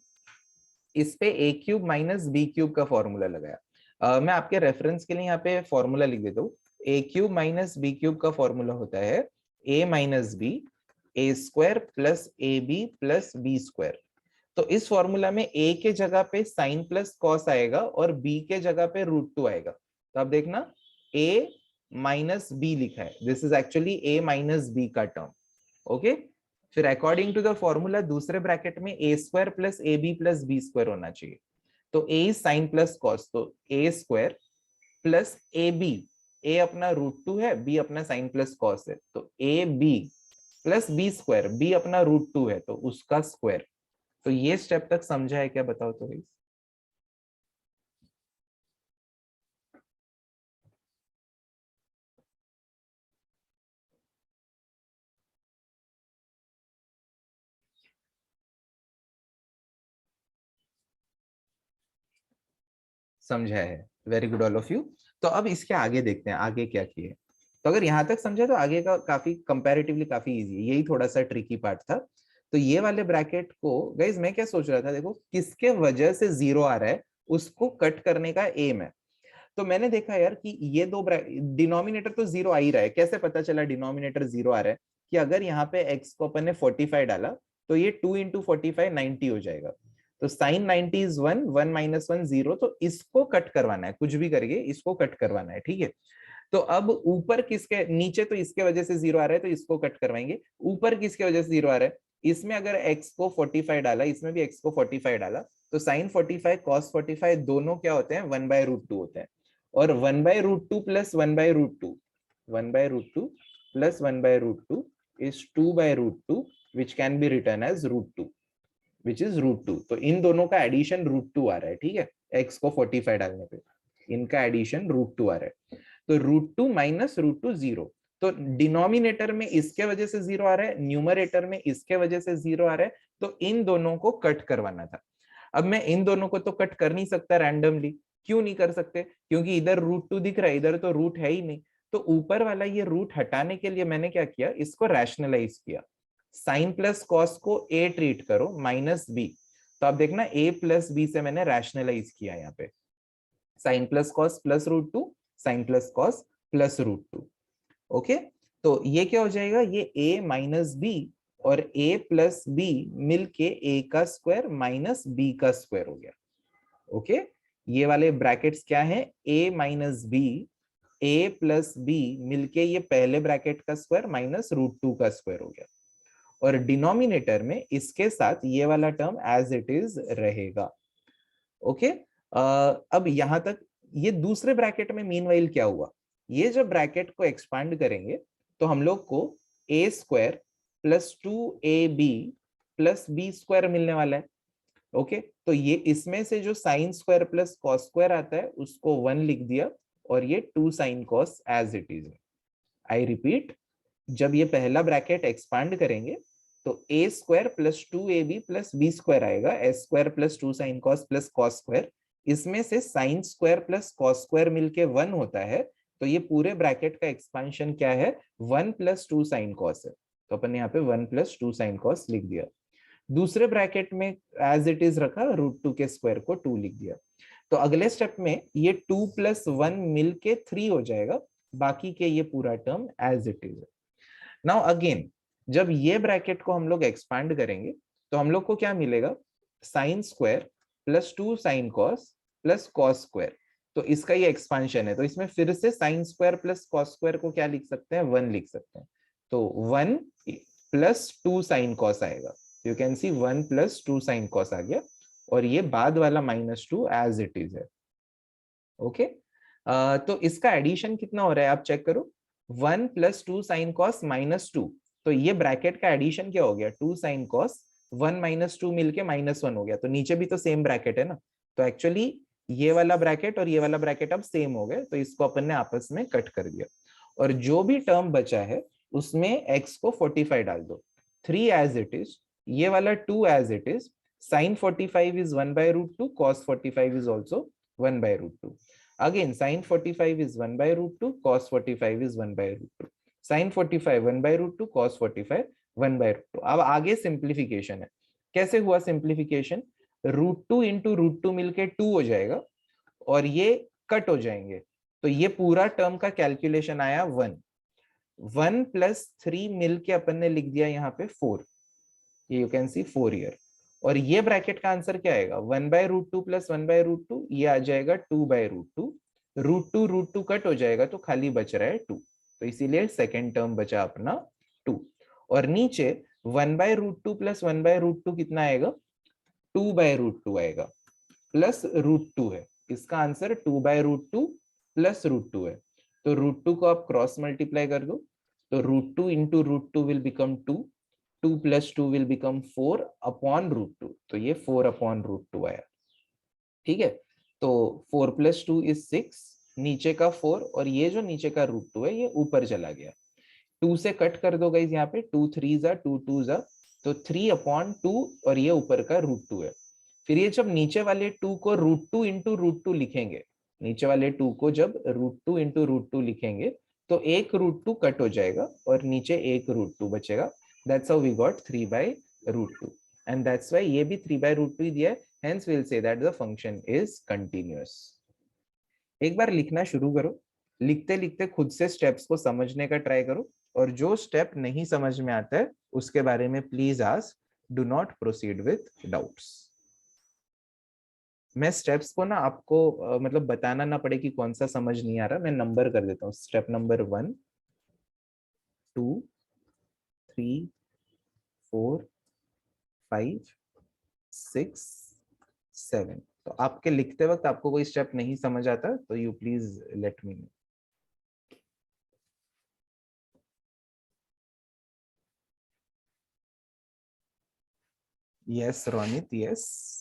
Speaker 1: इस पे a cube minus b cube का फॉर्मूला लगाया। मैं आपके रेफरेंस के लिए यहाँ पे फॉर्मूला लिख देता हूँ। a cube minus b cube का फॉर्मूला होता है a minus b a² plus ab plus b²। तो इस फॉर्मूला में a के जगह पे साइन प्लस कॉस आएगा और b के जगह पे √2 आएगा। तो आप देखना a माइनस बी लिखा है, this is actually a minus b का टर्म, ओके। फिर अकॉर्डिंग टू द फॉर्मूला दूसरे ब्रैकेट में a² plus ab plus b² होना चाहिए। तो a is sine plus cos, तो a² प्लस ab, a अपना √2 है, b अपना साइन प्लस कॉस है, तो ab प्लस b², b अपना √2 है तो उसका स्क्वायर। तो ये स्टेप तक समझा है क्या, बताओ तो भाई। समझा है, very good all of you. तो अब इसके आगे देखते हैं आगे क्या किए। तो अगर यहाँ तक समझा तो आगे का काफी कंपैरेटिवली काफी इजी है, यही थोड़ा सा ट्रिकी पार्ट था। तो ये वाले ब्रैकेट को गाइज मैं क्या सोच रहा था, देखो किसके वजह से 0 आ रहा है उसको कट करने का एम है। तो मैंने देखा यार कि ये दो डिनोमिनेटर तो 0 आ ही रहा है। कैसे पता चला डिनोमिनेटर 0 आ रहा है? कि अगर यहाँ पे x को अपन ने 45 डाला तो ये 2 इंटू 45 90 हो जाएगा। तो साइन 90 इज 1, 1 - 1 0, तो इसको कट करवाना है, कुछ भी करके इसको कट करवाना है, ठीक है। तो अब ऊपर किसके, नीचे तो इसके वजह से 0 आ रहा है तो इसको कट करवाएंगे, ऊपर किसके वजह से 0 आ रहा है, इसमें अगर x को 45 डाला, इसमें भी x को 45 डाला, तो sin 45 cos 45 दोनों क्या होते हैं 1/√2 होते हैं, और 1/√2 plus 1/√2, 1/√2 plus 1/√2 is 2/√2 which can be written as √2 which is √2। तो इन दोनों का एडिशन √2 आ रहा है, ठीक है, x को 45 डालने पे इनका एडिशन √2 आ रहा है। तो √2 माइनस √2 0, तो डिनोमिनेटर में इसके वजह से 0 आ रहा है, न्यूमरेटर में इसके वजह से 0 आ रहा है, तो इन दोनों को कट करवाना था। अब मैं इन दोनों को तो कट कर नहीं सकता रैंडमली, क्यों नहीं कर सकते, क्योंकि इधर √2 दिख रहा है, इधर तो रूट है ही नहीं, तो ऊपर वाला ये रूट हटाने के लिए मैंने क्या किया, इसको रैशनलाइज किया, साइन प्लस कॉस को a ट्रीट करो माइनस b, तो आप देखना a प्लस b से मैंने रैशनलाइज किया यहाँ पे, sine plus cos plus √2, sine plus cos plus √2। Okay, तो ये क्या हो जाएगा, ये a माइनस b और a प्लस b मिलके a का स्क्वायर माइनस b का स्क्वायर हो गया। ओके, ये वाले ब्रैकेट्स क्या है, a minus b, a plus b मिलके ये पहले ब्रैकेट का स्क्वायर माइनस √2 का स्क्वायर हो गया, और डिनोमिनेटर में इसके साथ ये वाला टर्म एज इट इज रहेगा। ओके, अब यहां तक ये दूसरे ब्रैकेट में मीनवाइल क्या हुआ, ये जब ब्रैकेट को एक्सपांड करेंगे तो हम लोग को a square plus 2ab plus b square मिलने वाला है। ओके, तो ये इसमें से जो sine square plus cos square आता है उसको 1 लिख दिया, और ये 2 sine cos as it is. I repeat, जब ये पहला ब्रैकेट एक्सपांड करेंगे तो a square plus 2ab plus b square आएगा, s square plus 2 sine cos plus cos square, इसमें से sine square plus cos square मिलके 1 होता है, तो ये पूरे ब्रैकेट का एक्सपांशन क्या है, 1 प्लस 2 साइन कॉस है, तो अपन यहाँ पे 1 प्लस 2 साइन कॉस लिख दिया। दूसरे ब्रैकेट में एज इट इज रखा, √2 के स्क्वायर को 2 लिख दिया। तो अगले स्टेप में ये 2 प्लस 1 मिलके 3 हो जाएगा, बाकी के ये पूरा term as it is. Now again जब ये ब्रैकेट को हम लोग एक्सपांड करेंगे तो हम लोग को क्या मिलेगा, sign square plus 2 sine cos plus cos square, तो इसका ये एक्सपांशन है, तो इसमें फिर से sine square plus cos square को क्या लिख सकते हैं, 1 लिख सकते हैं, तो 1 प्लस 2 साइन कॉस आएगा, you can see 1 plus 2 sine cos आ गया, और ये बाद वाला -2 एज इट इज है। ओके, तो इसका एडिशन कितना हो रहा है आप चेक करो, 1 प्लस 2 साइन कॉस -2, तो ये ब्रैकेट का एडिशन क्या हो गया, 2 साइन कॉस 1 माइनस 2 मिलके -1 हो गया, तो नीचे भी तो सेम ब्रैकेट है ना, तो एक्चुअली ये वाला ब्रैकेट और ये वाला ब्रैकेट अब सेम हो गए, तो इसको अपन ने आपस में कट कर दिया, और जो भी टर्म बचा है उसमें x को 45 डाल दो, 3 एज इट इज, ये वाला 2 as it is, sine 45 is 1/√2, cos 45 is also 1/√2, again sine 45 is 1/√2, cos 45 is 1/√2, sine 45 1/√2, cos 45 1/√2। अब आगे सिंप्लीफिकेशन है, कैसे हुआ सिंप्लीफिकेशन, √2 इंटू √2 मिलके 2 हो जाएगा, और ये कट हो जाएंगे, तो ये पूरा टर्म का कैलकुलेशन आया 1 प्लस 3 मिलके अपन ने लिख दिया यहाँ पे 4, ये यू कैन सी 4 ईयर, और ये ब्रैकेट का आंसर क्या आएगा, 1/√2 प्लस 1/√2, ये आ जाएगा 2/√2, √2 कट हो जाएगा तो खाली बच रहा है 2, तो इसीलिए सेकेंड टर्म बचा अपना 2, और नीचे 1/√2 प्लस 1/√2 कितना आएगा, 2/√2 आएगा, प्लस √2 है, इसका आंसर 2/√2 प्लस √2 है, तो √2 को आप क्रॉस मल्टीप्लाई कर दो, तो √2 into √2 will become 2, 2 plus 2 will become 4 upon √2, तो ये 4 अपॉन √2 आया, ठीक है, तो 4 प्लस 2 इज 6, नीचे का 4 और ये जो नीचे का √2 है ये ऊपर चला गया, 2 से कट कर दो गाइस, यहाँ पे 2 3 जा 2 2 जा, तो 3 अपॉन 2 और ये ऊपर का √2 है, फिर ये जब नीचे वाले 2 को √2 इंटू √2 लिखेंगे, नीचे वाले 2 को जब √2 इंटू √2 लिखेंगे तो एक √2 कट हो जाएगा और नीचे एक √2 बचेगा, that's how we got 3/√2, and that's why ये भी 3/√2 ही दिया है, hence we'll say that the function is continuous। एक बार लिखना शुरू करो, लिखते लिखते खुद से स्टेप्स को समझने का ट्राई करो, और जो स्टेप नहीं समझ में आता है उसके बारे में please ask, do not proceed with doubts. मैं स्टेप्स को ना आपको मतलब बताना ना पड़े कि कौन सा समझ नहीं आ रहा, मैं नंबर कर देता हूँ। Step number 1 2 3 4 5 6 7। तो आपके लिखते वक्त आपको कोई स्टेप नहीं समझ आता तो you please let me know. Yes Ronit, yes.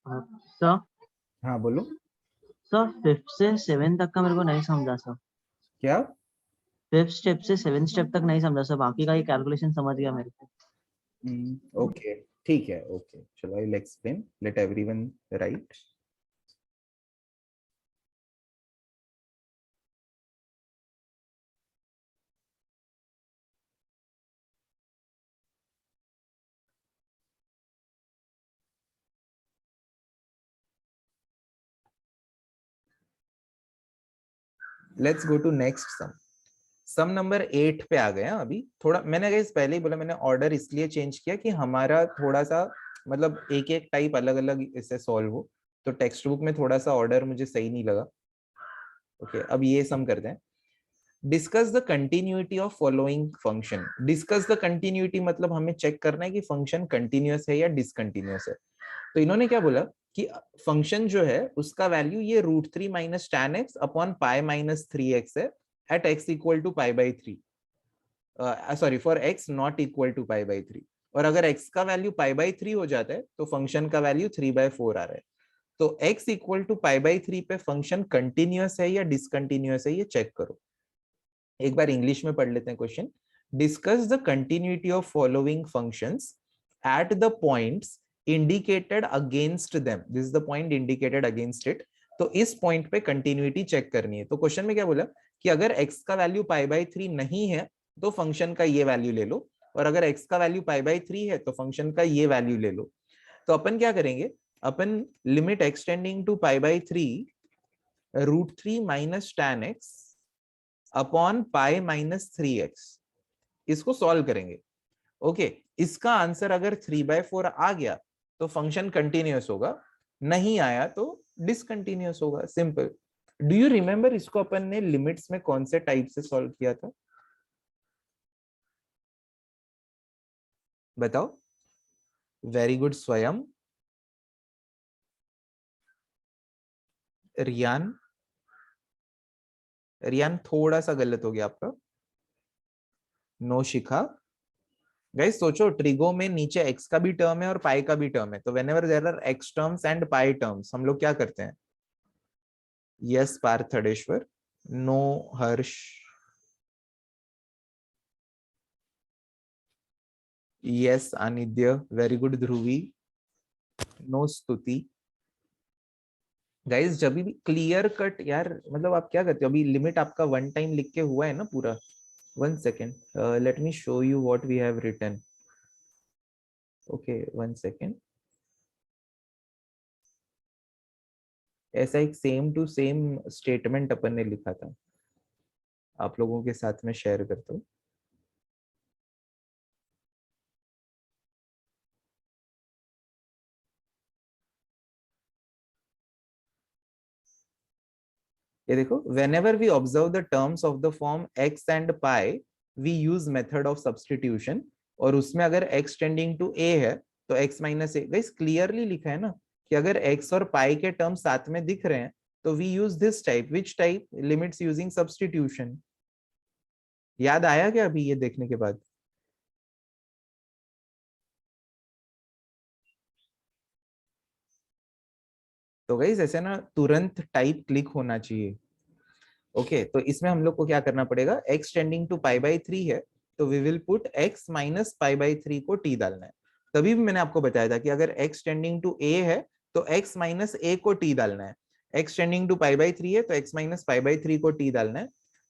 Speaker 2: Sir
Speaker 1: हाँ बोलो।
Speaker 2: सर 5th से 7 तक का मेरे को नहीं समझा सर।
Speaker 1: क्या?
Speaker 2: 5th स्टेप से 7th स्टेप तक नहीं समझा सर, बाकी का ये कैलकुलेशन समझ गया मेरे को।
Speaker 1: ओके ठीक है, ओके चलो, I will explain, let everyone write. Let's go to next sum. Sum number 8 पे आ गए हैं। अभी थोड़ा मैंने गाइस पहले ही बोला, मैंने ऑर्डर इसलिए चेंज किया कि हमारा थोड़ा सा मतलब एक एक टाइप अलग अलग इससे सॉल्व हो, तो टेक्स्ट बुक में थोड़ा सा ऑर्डर मुझे सही नहीं लगा। ओके अब ये सम करते हैं। Discuss the continuity of following function. Discuss the continuity मतलब हमें चेक करना है कि फंक्शन कंटिन्यूअस है या डिसकंटिन्यूअस है। तो इन्होंने क्या बोला कि फंक्शन जो है उसका वैल्यू ये √3 minus tan x upon pi minus 3x है at x equal to pi by 3, sorry for x not equal to pi by 3। और अगर x का वैल्यू पाई बाई 3 हो जाता है तो फंक्शन का वैल्यू 3/4 आ रहा है। तो x equal to pi by 3 पे फंक्शन कंटिन्यूअस है या डिसकंटिन्यूअस है ये चेक करो। एक बार इंग्लिश में पढ़ लेते हैं question. Discuss the continuity of following functions at the points indicated against them. This is the point indicated against it. तो इस पॉइंट पे कंटिन्यूटी चेक करनी है। तो क्वेश्चन में क्या बोला कि अगर x का वैल्यू पाई बाई 3 नहीं है तो फंक्शन का ये वैल्यू ले लो, और अगर x का वैल्यू पाई बाई 3 है तो फंक्शन का ये वैल्यू ले लो। तो अपन क्या करेंगे, अपन limit extending to pi by 3 √3 minus tan x upon pi minus 3x इसको सॉल्व करेंगे। ओके इसका आंसर अगर 3/4 आ गया तो फंक्शन कंटिन्यूअस होगा, नहीं आया तो डिसकंटिन्यूअस होगा। सिंपल। डू यू रिमेम्बर इसको अपन ने लिमिट्स में कौन से टाइप से सॉल्व किया था? बताओ। वेरी गुड स्वयं। रियान, रियान थोड़ा सा गलत हो गया आपका। नो शिखा। गाइस सोचो, ट्रिगो में नीचे x का भी टर्म है और पाई का भी टर्म है, तो whenever there are x terms and pi terms हम लोग क्या करते हैं? Yes Parthdeshwar. No Harsh. Yes Anidya. Very good Dhruvi. No Stuti. Guys जब भी क्लियर कट यार, मतलब आप क्या करते हो, अभी लिमिट आपका वन टाइम लिख के हुआ है ना पूरा। One second, let me show you what we have written. Okay one second. ऐसा एक सेम टू सेम स्टेटमेंट अपन ने लिखा था, आप लोगों के साथ में शेयर करता हूँ। ये देखो, whenever we observe the terms of the form x and pi we use method of substitution। और उसमें अगर x टेंडिंग टू a है तो x माइनस ए। गाइस क्लियरली लिखा है ना कि अगर x और पाई के टर्म साथ में दिख रहे हैं तो we use this type. Which type? Limits using substitution. याद आया क्या अभी ये देखने के बाद? तो गाइस ऐसे ना तुरंत टाइप क्लिक होना चाहिए। ओके तो इसमें हम लोग को क्या करना पड़ेगा, x tending to pi by 3 है तो we will put x minus pi by 3 को t डालना है। तभी भी मैंने आपको बताया था कि अगर x टेंडिंग टू a है तो x माइनस a को t डालना है, x tending to pi by 3 है तो x माइनस पाई बाई 3 को t डालना है।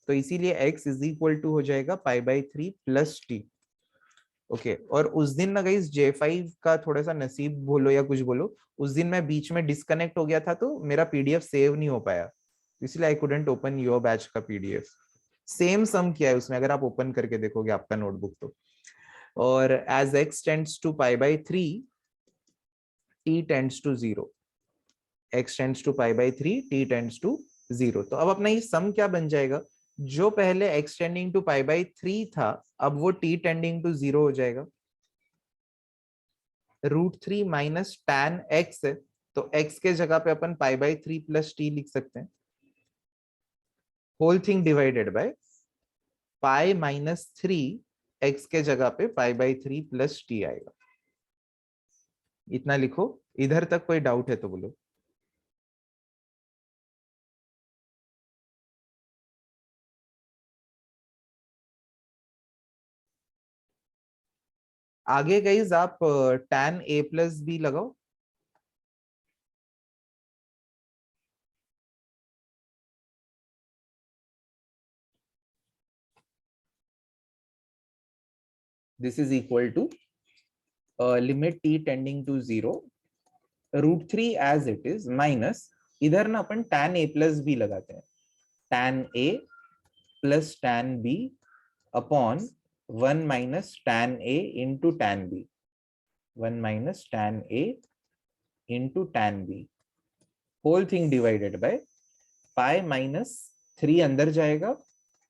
Speaker 1: तो इसीलिए x इज इक्वल टू हो जाएगा पाई बाई 3 प्लस टी। ओके, और उस दिन ना गाइस J5 का थोड़ा सा नसीब बोलो या कुछ बोलो, उस दिन मैं बीच में डिस्कनेक्ट हो गया था तो मेरा पीडीएफ सेव नहीं हो पाया, इसलिए I couldn't open your batch का पीडीएफ। सेम सम किया है उसमें, अगर आप ओपन करके देखोगे आपका नोटबुक तो। और as x tends to pi by 3 t tends to 0, x tends to pi by 3 t tends to 0। तो अब अपना ये सम क्या बन जाएगा, जो पहले x tending to pi by 3 था अब वो t टेंडिंग टू 0 हो जाएगा। √3 माइनस tan x है तो x के जगह पे अपन पाई बाई 3 प्लस टी लिख सकते हैं, whole thing divided by pi minus 3, x के जगह पे पाई बाई 3 प्लस टी आएगा। इतना लिखो, इधर तक कोई डाउट है तो बोलो। आगे गाइस आप tan a प्लस बी लगाओ। This is equal to limit t tending to 0 √3 as it is minus, इधर ना अपन tan a प्लस बी लगाते हैं, tan a plus tan b upon 1 minus tan a into tan b, 1 minus tan a into tan b, whole thing divided by pi minus 3 अंदर जाएगा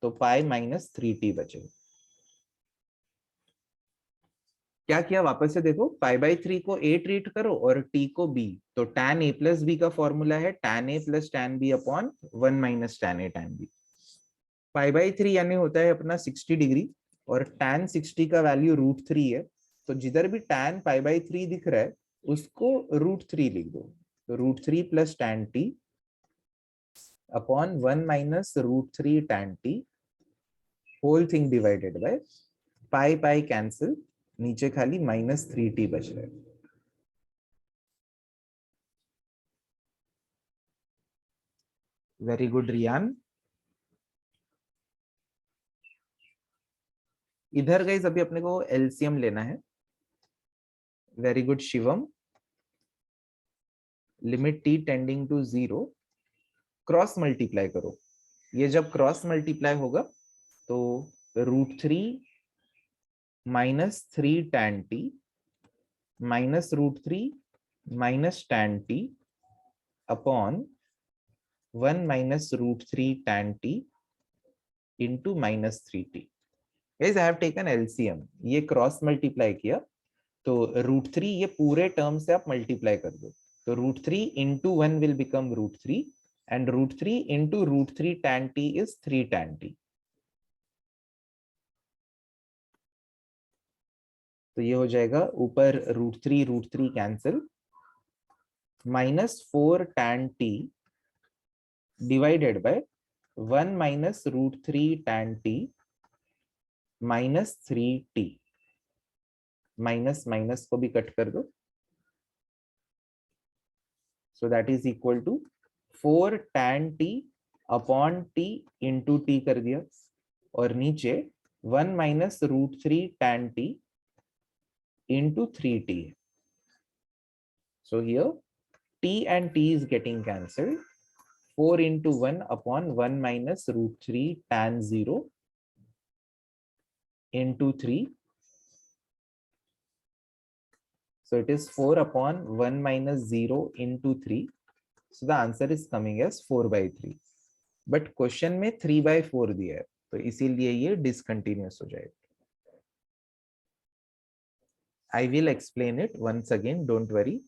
Speaker 1: तो pi minus 3t बचेगा। क्या किया वापस से देखो, पाई बाई 3 को a ट्रीट करो और t को b, तो tan a प्लस b का फॉर्मूला है tan a plus tan b upon 1 minus tan a tan b। Pi by 3 यानी होता है अपना 60 डिग्री और tan 60 का वैल्यू √3 है, तो जिधर भी tan पाई बाई 3 दिख रहा है उसको √3 लिख दो, तो √3 plus tan t upon 1 minus √3 tan t, whole thing divided by pi pi cancel, नीचे खाली माइनस 3t बच रहा है। Very good Riyan. इधर गाइस अभी अपने को एलसीएम लेना है। Very good Shivam. Limit t tending to 0, cross multiply करो, ये जब क्रॉस मल्टीप्लाई होगा तो √3 minus 3 tan t minus √3 minus tan t upon 1 minus √3 tan t into minus 3t। Guys I have taken LCM, ये क्रॉस मल्टीप्लाई किया तो √3 ये पूरे टर्म से आप मल्टीप्लाई कर दो, तो √3 into 1 will become √3 and √3 into √3 tan t is 3 tan t। तो ये हो जाएगा ऊपर √3 cancel, minus 4 tan t divided by 1 minus √3 tan t minus 3t, minus minus को भी कट कर दो, so that is equal to 4 tan t upon t into t कर दिया, और नीचे 1 minus √3 tan t into 3t. So here t and t is getting cancelled. 4 into 1 upon 1 minus √3 tan 0 into 3. So it is 4 upon 1 minus 0 into 3. So the answer is coming as 4 by 3. But question में 3 by 4 दिया है, तो इसीलिए ये discontinuous हो जाएगा। I will explain it once again, don't worry.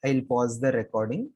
Speaker 1: I'll pause the recording.